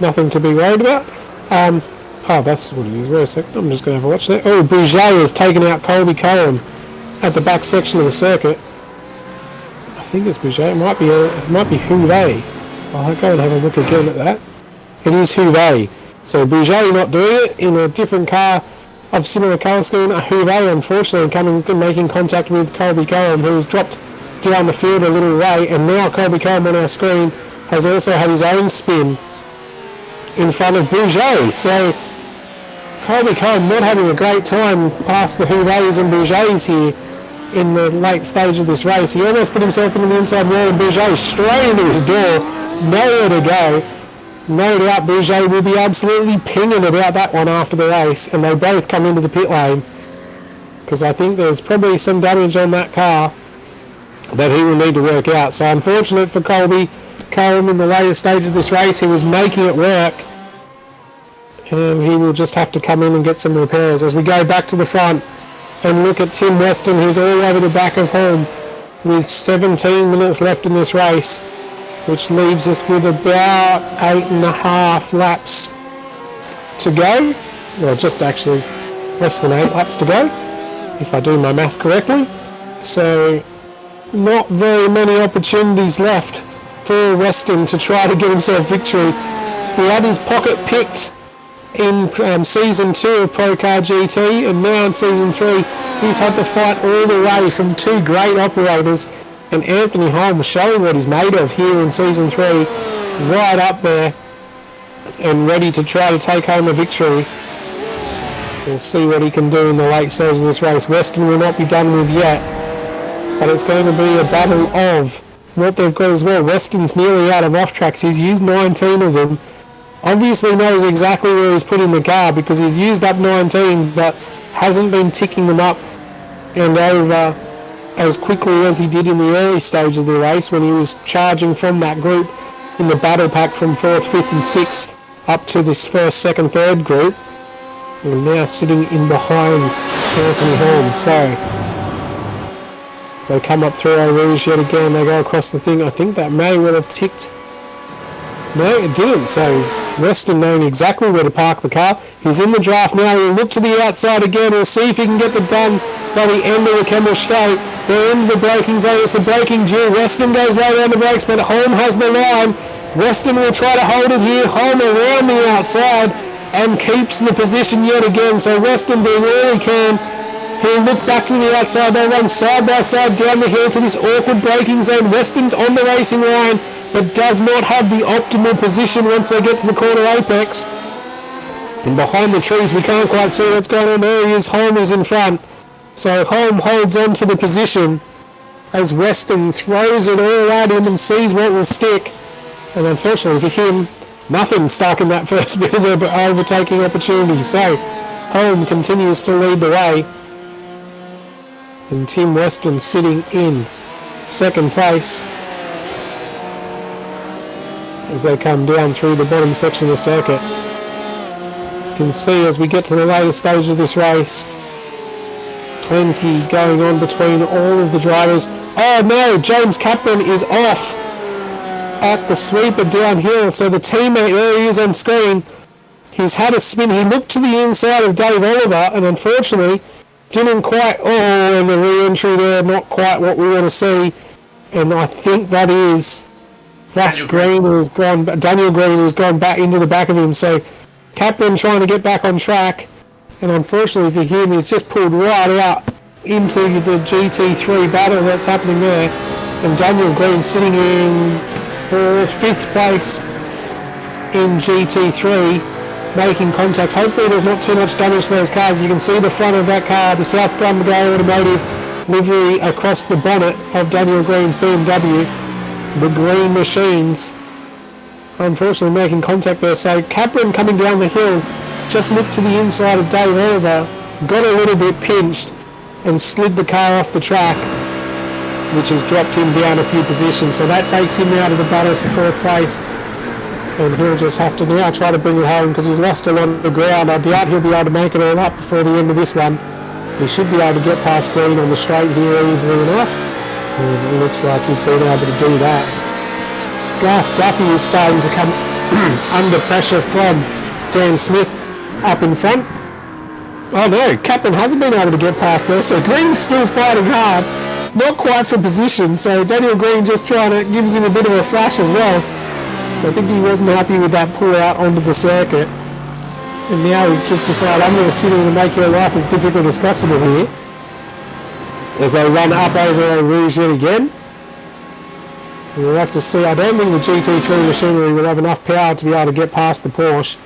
nothing to be worried about. Oh, that's what it is. Wait a second. I'm just going to have a watch there. Oh, Bouger has taken out Colby Cohen at the back section of the circuit. I think it's Bouger. It might be Houvet. I'll go and have a look again at that. It is Houvet. So Bouger not doing it in a different car of similar colour scheme. Houvet, unfortunately, making contact with Colby Cohen, who has dropped down the field a little way, and now Colby Cohen on our screen has also had his own spin in front of Bouger. So Colby Cohen not having a great time past the Houvets and Bougers here in the late stage of this race. He almost put himself into the inside wall, and Bouger straight into his door, nowhere to go. No doubt Bouger will be absolutely pinging about that one after the race, and they both come into the pit lane, because I think there's probably some damage on that car that he will need to work out. So unfortunate for Colby Cohen in the later stages of this race. He was making it work, and he will just have to come in and get some repairs. As we go back to the front and look at Tim Weston, who's all over the back of home with 17 minutes left in this race, which leaves us with about 8.5 laps to go. Well, just actually less than 8 laps to go, if I do my math correctly. So not very many opportunities left for Weston to try to get himself victory. He had his pocket picked in Season 2 of ProCar GT, and now in Season 3 he's had to fight all the way from two great operators, and Anthony Holmes showing what he's made of here in Season 3, right up there and ready to try to take home a victory. We'll see what he can do in the late stages of this race. Weston will not be done with yet, but it's going to be a battle of what they've got as well. Weston's nearly out of off tracks. He's used 19 of them. Obviously knows exactly where he's putting the car, because he's used up 19 but hasn't been ticking them up and over as quickly as he did in the early stages of the race, when he was charging from that group in the battle pack from 4th, 5th and 6th up to this 1st, 2nd, 3rd group. We're now sitting in behind Anthony Holmes. So come up through Eau Rouge yet again. They go across the thing. I think that may well have ticked. No, it didn't. So Weston knowing exactly where to park the car. He's in the draft now. He'll look to the outside again. We'll see if he can get the done by the end of the Kemmel Straight. The end of the braking zone. It's the braking duel. Weston goes low down the brakes, but Holm has the line. Weston will try to hold it here. Holm around the outside and keeps the position yet again. So Weston doing all he can. He'll look back to the outside. They run side by side down the hill to this awkward braking zone. Weston's on the racing line, but does not have the optimal position once they get to the corner apex. And behind the trees, we can't quite see what's going on. There he is. Holm is in front. So Holm holds on to the position as Weston throws it all at him and sees what will stick. And unfortunately for him, nothing stuck in that first bit of the overtaking opportunity. So Holm continues to lead the way, and Tim Weston sitting in second place as they come down through the bottom section of the circuit. You can see as we get to the later stage of this race, plenty going on between all of the drivers. Oh no, James Capron is off at the sweeper downhill. So the teammate, there he is on screen, he's had a spin. He looked to the inside of Dave Oliver and unfortunately didn't quite, and the re-entry there, not quite what we want to see. And I think that is Daniel Green has gone back into the back of him. So Capron trying to get back on track, and unfortunately for him, he's just pulled right out into the GT3 battle that's happening there. And Daniel Green sitting in 5th place in GT3, making contact. Hopefully there's not too much damage to those cars. You can see the front of that car, the South Grundy Automotive livery across the bonnet of Daniel Green's BMW. The green machines unfortunately making contact there. So Capron coming down the hill just looked to the inside of Dave Oliver, got a little bit pinched and slid the car off the track, which has dropped him down a few positions. So that takes him out of the battle for 4th place. And he'll just have to now try to bring it home because he's lost a lot of the ground. I doubt he'll be able to make it all up before the end of this one. He should be able to get past Green on the straight here easily enough. And it looks like he's been able to do that. Garth Duffy is starting to come under pressure from Dan Smith up in front. Oh no, Kaplan hasn't been able to get past there, so Green's still fighting hard. Not quite for position, so Daniel Green just trying to, gives him a bit of a flash as well. I think he wasn't happy with that pull out onto the circuit. And now he's just decided, I'm going to sit in and make your life as difficult as possible here. As they run up over Eau Rouge yet again. We'll have to see. I don't think the GT3 machinery will have enough power to be able to get past the Porsche.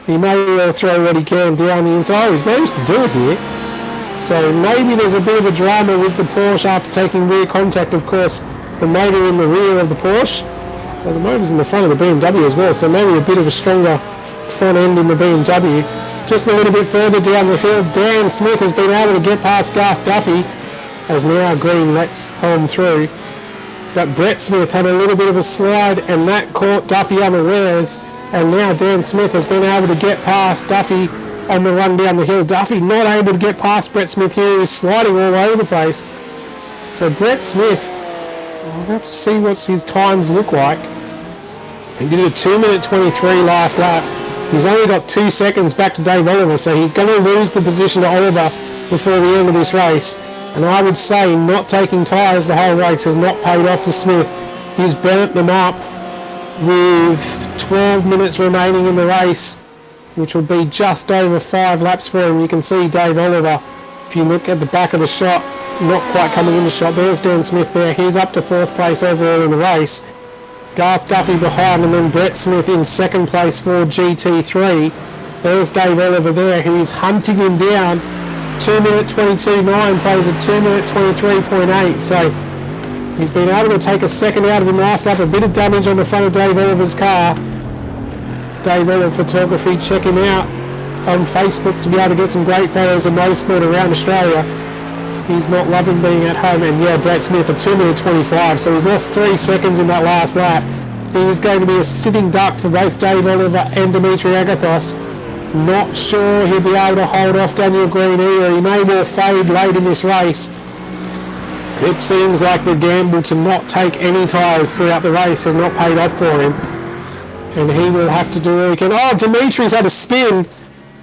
He may well throw what he can down the inside. He's managed to do it here. So maybe there's a bit of a drama with the Porsche after taking rear contact. Of course, the motor in the rear of the Porsche. Well, the motor's in the front of the BMW as well, so maybe a bit of a stronger front end in the BMW. Just a little bit further down the field, Dan Smith has been able to get past Garth Duffy, as now Green lets home through. But Brett Smith had a little bit of a slide, and that caught Duffy unawares. And now Dan Smith has been able to get past Duffy on the run down the hill. Duffy not able to get past Brett Smith here. He's sliding all over the place. So Brett Smith, we'll have to see what his times look like. He did a 2:23 last lap. He's only got 2 seconds back to Dave Oliver, so he's going to lose the position to Oliver before the end of this race. And I would say not taking tyres the whole race has not paid off for Smith. He's burnt them up with 12 minutes remaining in the race, which will be just over 5 laps for him. You can see Dave Oliver, if you look at the back of the shot, not quite coming in the shot. There's Dan Smith there. He's up to 4th place overall in the race. Garth Duffy behind, and then Brett Smith in 2nd place for GT3. There's Dave Oliver there, who is hunting him down. 2:22.9 plays a 2:23.8. So he's been able to take a second out of him last lap. A bit of damage on the front of Dave Oliver's car. Dave Oliver Photography, check him out on Facebook to be able to get some great photos of motorsport around Australia. He's not loving being at home. And yeah, Brett Smith, a 2:25. So he's lost 3 seconds in that last lap. He is going to be a sitting duck for both Dave Oliver and Dimitri Agathos. Not sure he'll be able to hold off Daniel Green either. He may well fade late in this race. It seems like the gamble to not take any tyres throughout the race has not paid off for him. And he will have to do what he can. Oh, Dimitri's had a spin.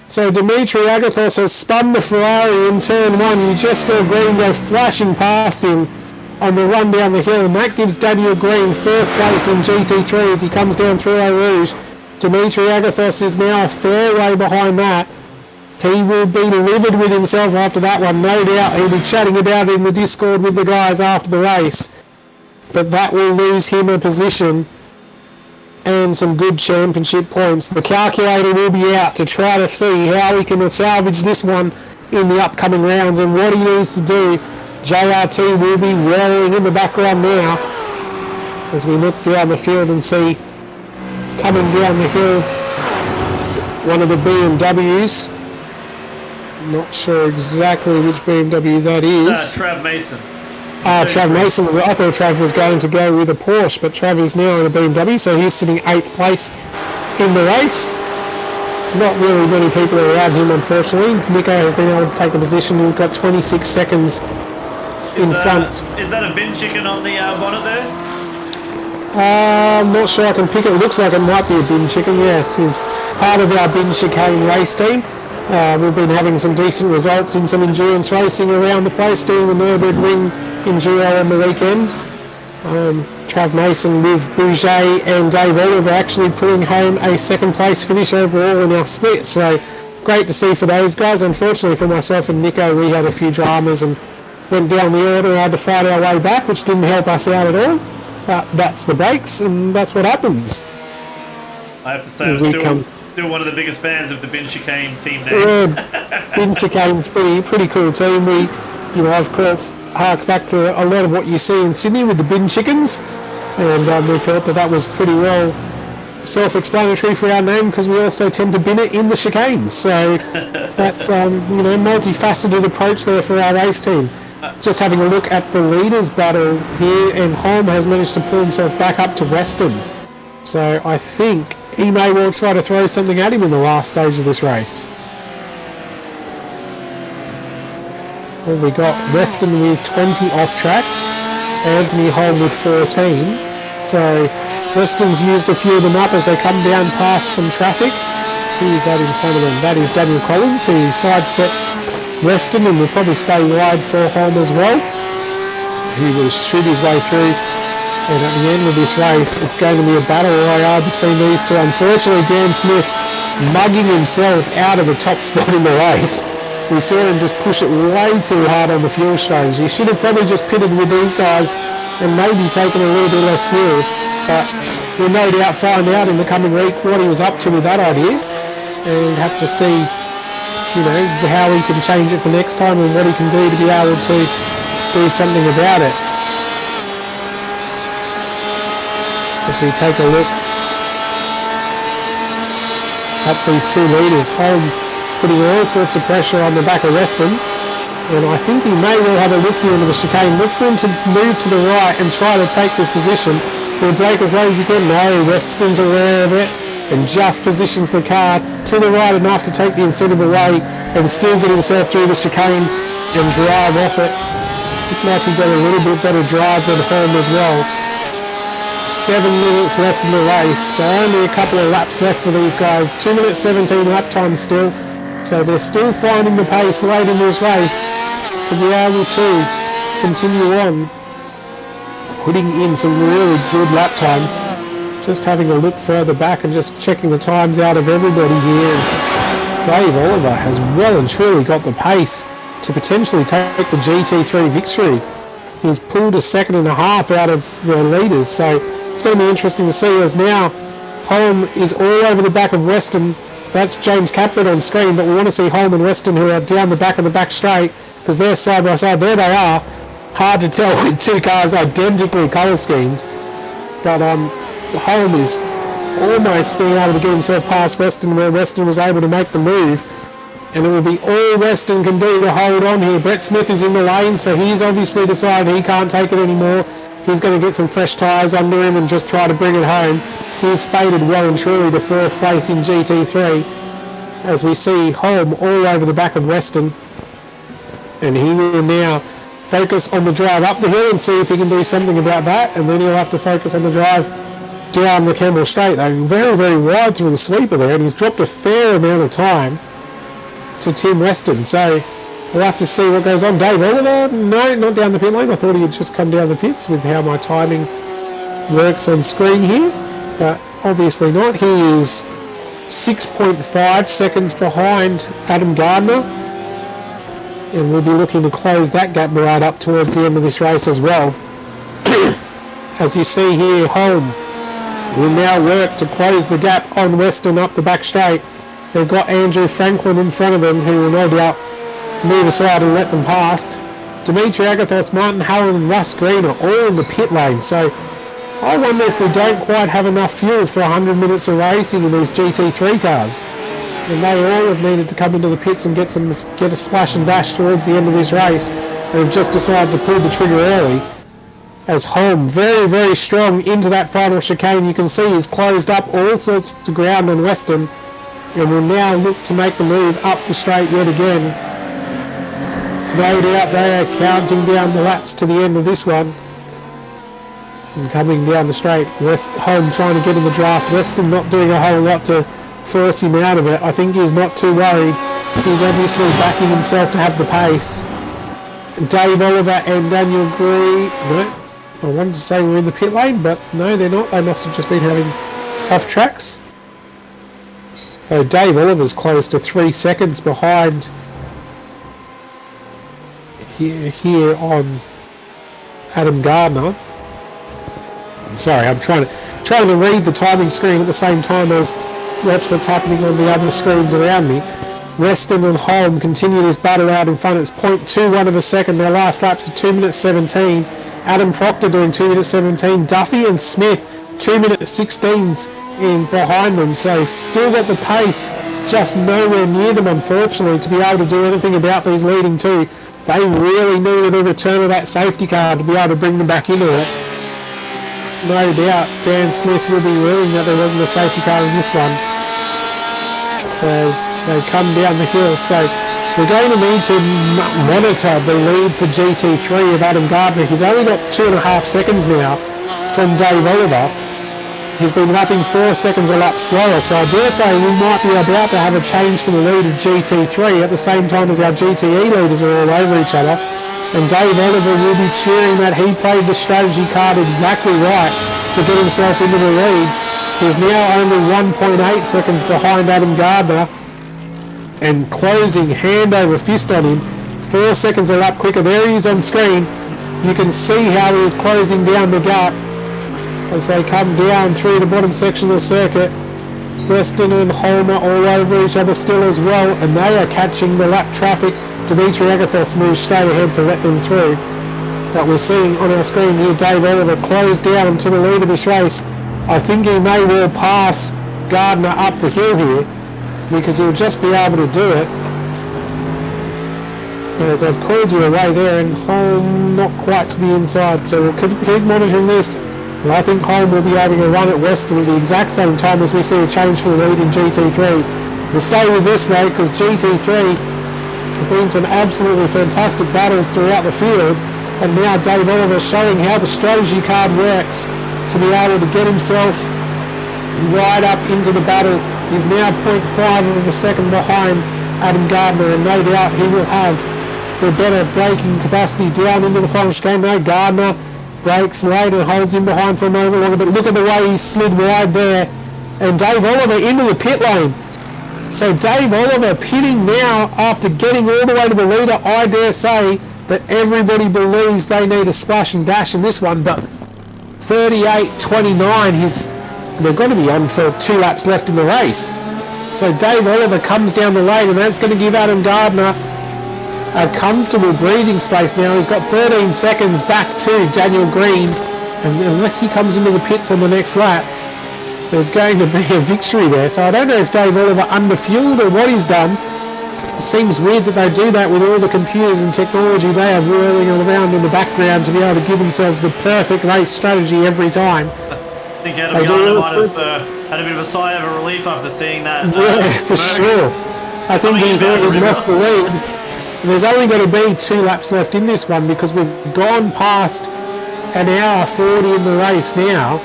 So Dimitri Agathos has spun the Ferrari in turn 1. You just saw Green go flashing past him on the run down the hill. And that gives Daniel Green 4th place in GT3 as he comes down through Eau Rouge. Dimitri Agathos is now a fair way behind that. He will be livid with himself after that one, no doubt. He'll be chatting about it in the Discord with the guys after the race. But that will lose him a position and some good championship points. The calculator will be out to try to see how he can salvage this one in the upcoming rounds and what he needs to do. JRT will be roaring in the background now as we look down the field and see coming down the hill one of the BMWs. Not sure exactly which BMW that is. Trav Mason. Trav Mason. I thought Trav was going to go with a Porsche, but Trav is now in a BMW, so he's sitting 8th place in the race. Not really many people around him, unfortunately. Nico has been able to take the position. He's got 26 seconds in front. Is that a bin chicken on the bonnet there? I'm not sure I can pick it. It looks like it might be a bin chicken, yes. He's part of our bin chicane race team. We've been having some decent results in some endurance racing around the place, doing the Nürburgring Enduro on the weekend. Trav Mason with Bouget and Dave Oliver actually pulling home a 2nd place finish overall in our split. So great to see for those guys. Unfortunately for myself and Nico, we had a few dramas and went down the order and had to fight our way back, which didn't help us out at all. That's the breaks, and that's what happens. I have to say, I'm still one of the biggest fans of the Bin Chicane team name. Yeah, Bin Chicane's pretty cool team. We, of course, hark back to a lot of what you see in Sydney with the Bin Chickens, and we thought that was pretty well self-explanatory for our name because we also tend to bin it in the chicanes. So that's multifaceted approach there for our race team. Just having a look at the leaders battle here, and Holm has managed to pull himself back up to Weston. So I think he may well try to throw something at him in the last stage of this race. Well, we got Weston with 20 off tracks, Anthony Holm with 14. So Weston's used a few of them up as they come down past some traffic. Who's that in front of them? That is Daniel Collins, who sidesteps Weston and will probably stay wide for Holm as well. He will shoot his way through. And at the end of this race, it's going to be a battle royale between these two. Unfortunately, Dan Smith mugging himself out of the top spot in the race. We saw him just push it way too hard on the fuel strange. He should have probably just pitted with these guys and maybe taken a little bit less fuel. But we'll no doubt find out in the coming week what he was up to with that idea. And have to see, you know, how he can change it for next time and what he can do to be able to do something about it. As we take a look at these two leaders, Holm putting all sorts of pressure on the back of Weston, and I think he may well have a look here into the chicane. Look for him to move to the right and try to take this position. He'll break as low as he can. No, Weston's aware of it and just positions the car to the right enough to take the incentive away and still get himself through the chicane and drive off it. Looked like he got a little bit better drive than Holm as well. 7 minutes left in the race, so only a couple of laps left for these guys. 2 minutes 17 lap time still, so they're still finding the pace late in this race to be able to continue on, putting in some really good lap times. Just having a look further back and just checking the times out of everybody here. Dave Oliver has well and truly got the pace to potentially take the GT3 victory. He's pulled a second and a half out of the leaders, so it's going to be interesting to see as now Holm is all over the back of Weston. That's James Capron on screen, but we want to see Holm and Weston, who are down the back of the back straight, because they're side by side. There they are. Hard to tell with two cars identically colour schemed, but Holm is almost being able to get himself past Weston, where Weston was able to make the move. And it will be all Weston can do to hold on here. Brett Smith is in the lane, so he's obviously decided he can't take it anymore. He's going to get some fresh tyres under him and just try to bring it home. He's faded well and truly to 4th place in GT3. As we see Holm all over the back of Weston. And he will now focus on the drive up the hill and see if he can do something about that. And then he'll have to focus on the drive down the Campbell Straight. They're very, very wide through the sweeper there, and he's dropped a fair amount of time to Tim Weston, so we'll have to see what goes on. Dave Oliver, no, not down the pit lane. I thought he had just come down the pits with how my timing works on screen here, but obviously not. He is 6.5 seconds behind Adam Gardner, and we'll be looking to close that gap right up towards the end of this race as well. As you see here, Holm will now work to close the gap on Weston up the back straight. They've got Andrew Franklin in front of them, who will no doubt move aside and let them past. Dimitri Agathos, Martin Hallen and Russ Green are all in the pit lane, so I wonder if we don't quite have enough fuel for 100 minutes of racing in these GT3 cars. And they all have needed to come into the pits and get a splash and dash towards the end of this race, and have just decided to pull the trigger early. As Holm, very, very strong into that final chicane, you can see he's closed up all sorts of ground on Weston, and will now look to make the move up the straight yet again. No doubt they are counting down the laps to the end of this one. And coming down the straight, Holm trying to get in the draft. Weston not doing a whole lot to force him out of it. I think he's not too worried. He's obviously backing himself to have the pace. Dave Oliver and Daniel Green, no, I wanted to say we're in the pit lane, but no, they're not. They must have just been having off tracks. So Dave Oliver's close to 3 seconds behind here on Adam Gardner. Sorry, I'm trying to read the timing screen at the same time as that's what's happening on the other screens around me. Weston and Holm continue this battle out in front. It's 0.21 of a second. Their last laps are 2 minutes 17. Adam Proctor doing 2 minutes 17. Duffy and Smith 2 minutes 16s in behind them, so still got the pace, just nowhere near them unfortunately to be able to do anything about these leading two. They really needed a return of that safety car to be able to bring them back into it. No doubt Dan Smith will be willing that there wasn't a safety car in this one as they come down the hill, so we're going to need to monitor the lead for GT3 of Adam Gardner. He's only got 2.5 seconds now from Dave Oliver. He's been lapping 4 seconds a lap slower, so I dare say we might be about to have a change for the lead of GT3 at the same time as our GTE leaders are all over each other. And Dave Oliver will be cheering that he played the strategy card exactly right to get himself into the lead. He's now only 1.8 seconds behind Adam Gardner and closing hand over fist on him. 4 seconds a lap quicker. There he is on screen. You can see how he is closing down the gap as they come down through the bottom section of the circuit. Preston and Holmer all over each other still as well, and they are catching the lap traffic. Dimitri Agathos moves straight ahead to let them through. But we're seeing on our screen here Dave Oliver close down to the lead of this race. I think he may well pass Gardner up the hill here because he'll just be able to do it. As I've called you away there, and Holm not quite to the inside, so we'll keep monitoring this. And I think Holm will be having a run at Western at the exact same time as we see a change for the lead in GT3. We'll stay with this though, because GT3 have been some absolutely fantastic battles throughout the field, and now Dave Oliver showing how the strategy card works to be able to get himself right up into the battle. He's now 0.5 of a second behind Adam Gardner, and no doubt he will have the better braking capacity down into the final chicane. No, Gardner brakes late and holds him behind for a moment longer, but look at the way he slid wide there. And Dave Oliver into the pit lane. So Dave Oliver pitting now after getting all the way to the leader. I dare say that everybody believes they need a splash and dash in this one, but 38.29, they're going to be on for 2 laps left in the race. So Dave Oliver comes down the lane, and that's going to give Adam Gardner a comfortable breathing space now. He's got 13 seconds back to Daniel Green, and unless he comes into the pits on the next lap, there's going to be a victory there. So I don't know if Dave Oliver underfueled or what he's done. It seems weird that they do that with all the computers and technology they have whirling around in the background to be able to give themselves the perfect race strategy every time. I think Adam Gardner might have had a bit of a sigh of relief after seeing that. Yeah, for sure. I think he thought he'd lost the lead. And there's only going to be 2 laps left in this one because we've gone past an hour 40 in the race now.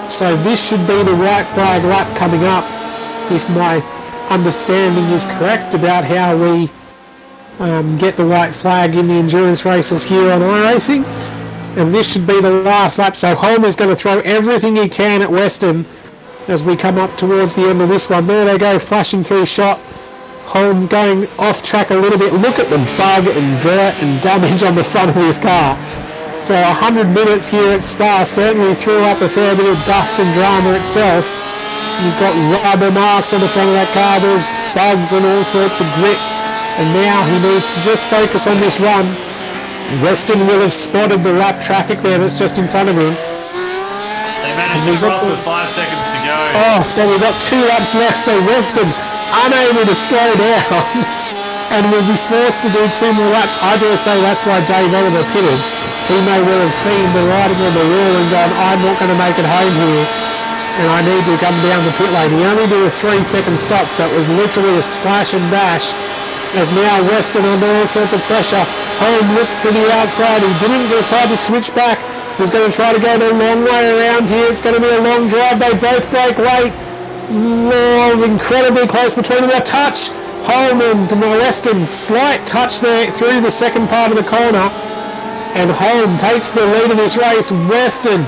So this should be the white flag lap coming up, if my understanding is correct about how we get the white flag in the endurance races here on iRacing. And this should be the last lap. So Holmer's going to throw everything he can at Weston as we come up towards the end of this one. There they go, flashing through shot. Holm going off track a little bit. Look at the bug and dirt and damage on the front of his car. So 100 minutes here at Spa certainly threw up a fair bit of dust and drama itself. He's got rubber marks on the front of that car. There's bugs and all sorts of grit. And now he needs to just focus on this run. Weston will have spotted the lap traffic there that's just in front of him. They managed to cross with 5 seconds to go. Oh, so we've got 2 laps left. So Weston unable to slow down and will be forced to do 2 more laps. I dare say that's why Dave Oliver pitted. He may well have seen the writing on the wall and gone, I'm not going to make it home here and I need to come down the pit lane. He only did a 3-second stop, so it was literally a splash and dash. As now Weston under all sorts of pressure. Holm looks to the outside. He didn't decide to switch back. He's going to try to go the long way around here. It's going to be a long drive. They both break late. Oh, incredibly close between them. A touch. Holm and Weston, slight touch there through the second part of the corner. And Holm takes the lead of this race. Weston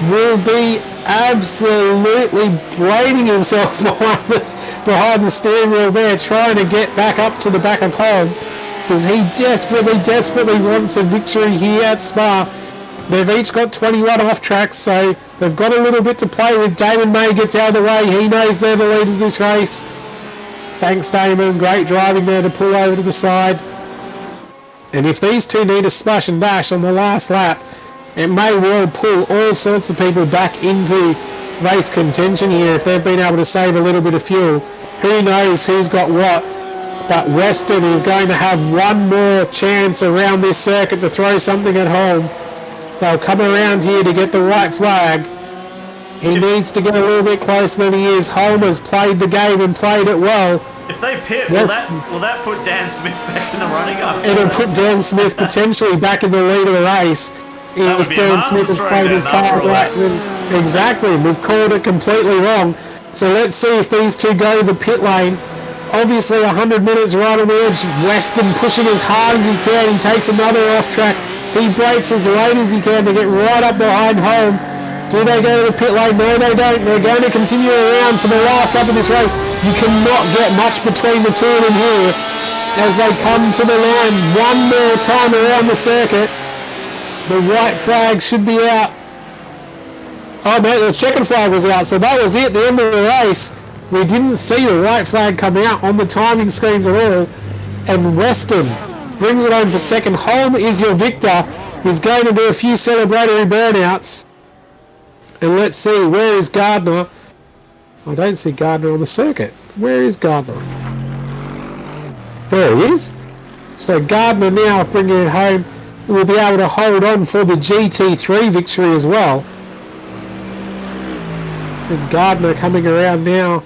will be absolutely braiding himself behind the steering wheel there, trying to get back up to the back of Holm, because he desperately wants a victory here at Spa. They've each got 21 off tracks, so they've got a little bit to play with. Damon May gets out of the way. He knows they're the leaders of this race. Thanks, Damon. Great driving there to pull over to the side. And if these two need a splash and dash on the last lap, it may well pull all sorts of people back into race contention here if they've been able to save a little bit of fuel. Who knows who's got what? But Weston is going to have one more chance around this circuit to throw something at home. They'll come around here to get the white flag. He needs to get a little bit closer than he is. Holm has played the game and played it well. If they pit, will that put Dan Smith back in the running up? It'll put Dan Smith potentially back in the lead of the race. That would if be a Dan Smith has masterstroke played his then, card after all right. that. Exactly, we've called it completely wrong. So let's see if these two go to the pit lane. Obviously 100 minutes right on the edge. Weston pushing as hard as he can. He takes another off track. He breaks as late as he can to get right up behind home. Do they go to the pit lane? No, they don't. They're going to continue around for the last lap of this race. You cannot get much between the two of them here as they come to the line one more time around the circuit. The white flag should be out. Oh no, the checkered flag was out, so that was it, the end of the race. We didn't see the white flag come out on the timing screens at all. And Weston brings it home for second. Holm is your victor. He's going to do a few celebratory burnouts. And let's see, where is Gardner? I don't see Gardner on the circuit. Where is Gardner? There he is. So Gardner now bringing it home. Will be able to hold on for the GT3 victory as well. And Gardner coming around now.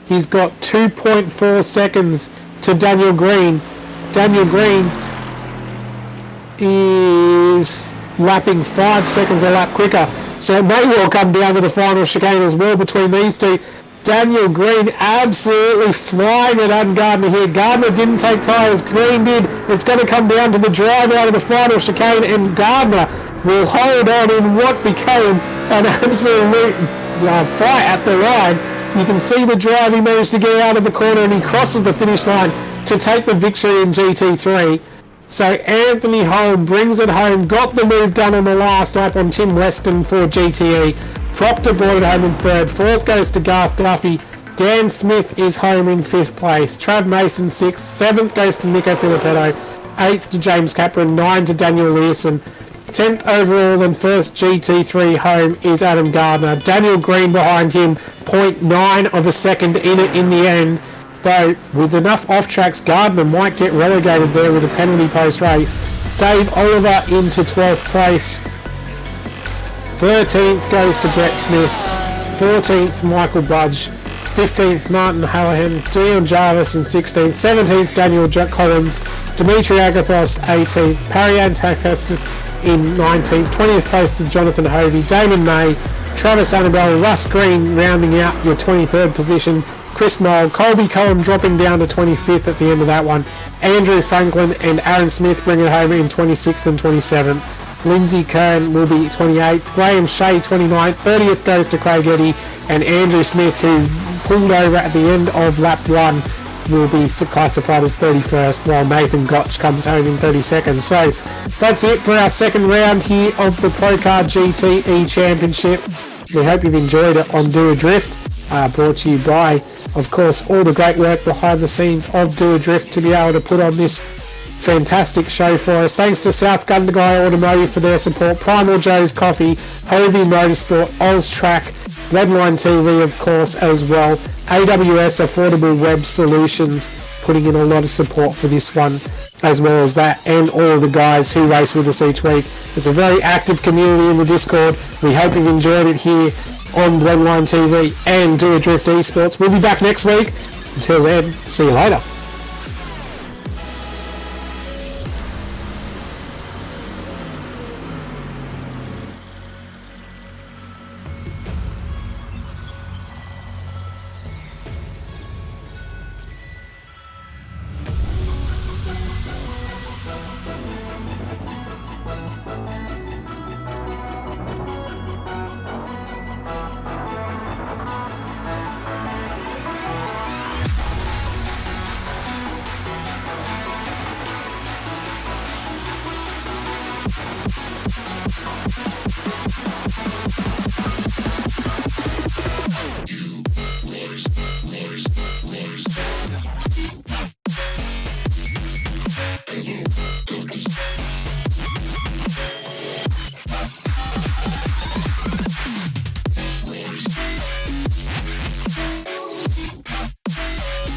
He's got 2.4 seconds to Daniel Green. Daniel Green is lapping 5 seconds a lap quicker. So it may well come down to the final chicane as well between these two. Daniel Green absolutely flying at Adam Gardner here. Gardner didn't take tyres, Green did. It's going to come down to the drive out of the final chicane, and Gardner will hold on in what became an absolute fight at the line. You can see the drive, he managed to get out of the corner and he crosses the finish line to take the victory in GT3. So Anthony Holm brings it home, got the move done on the last lap on Tim Weston for GTE. Proctor brought it home in third. Fourth goes to Garth Duffy. Dan Smith is home in fifth place. Trav Mason sixth. Seventh goes to Nico Filippetto. Eighth to James Capron. 9 to Daniel Learson. 10th overall and first GT3 home is Adam Gardner. Daniel Green behind him. 0.9 of a second in it in the end. Though with enough off tracks, Gardner might get relegated there with a penalty post race. Dave Oliver into 12th place. 13th goes to Brett Smith, 14th Michael Budge, 15th Martin Hallahan, Dion Jarvis in 16th, 17th Daniel Collins, Dimitri Agathos 18th, Parian Takis in 19th, 20th place to Jonathan Hovey, Damon May, Travis Annabelle, Russ Green rounding out your 23rd position, Chris Knoll, Colby Cohen dropping down to 25th at the end of that one, Andrew Franklin and Aaron Smith bringing it home in 26th and 27th. Lindsay Kern will be 28th, Graham Shea 29th, 30th goes to Craig Eddy, and Andrew Smith, who pulled over at the end of lap 1, will be classified as 31st, while Nathan Gotch comes home in 32nd. So that's it for our second round here of the ProCar GT eChampionship. We hope you've enjoyed it on Do a Drift, brought to you by, of course, all the great work behind the scenes of Do a Drift to be able to put on this fantastic show for us. Thanks to South Gundagai Automotive for their support, Primal Joe's Coffee, Hovey Motorsport, Oztrack, Blendline TV of course as well, AWS Affordable Web Solutions putting in a lot of support for this one as well as that, and all of the guys who race with us each week. It's a very active community in the Discord. We hope you've enjoyed it here on Blendline TV and Do a Drift Esports. We'll be back next week. Until then, see you later.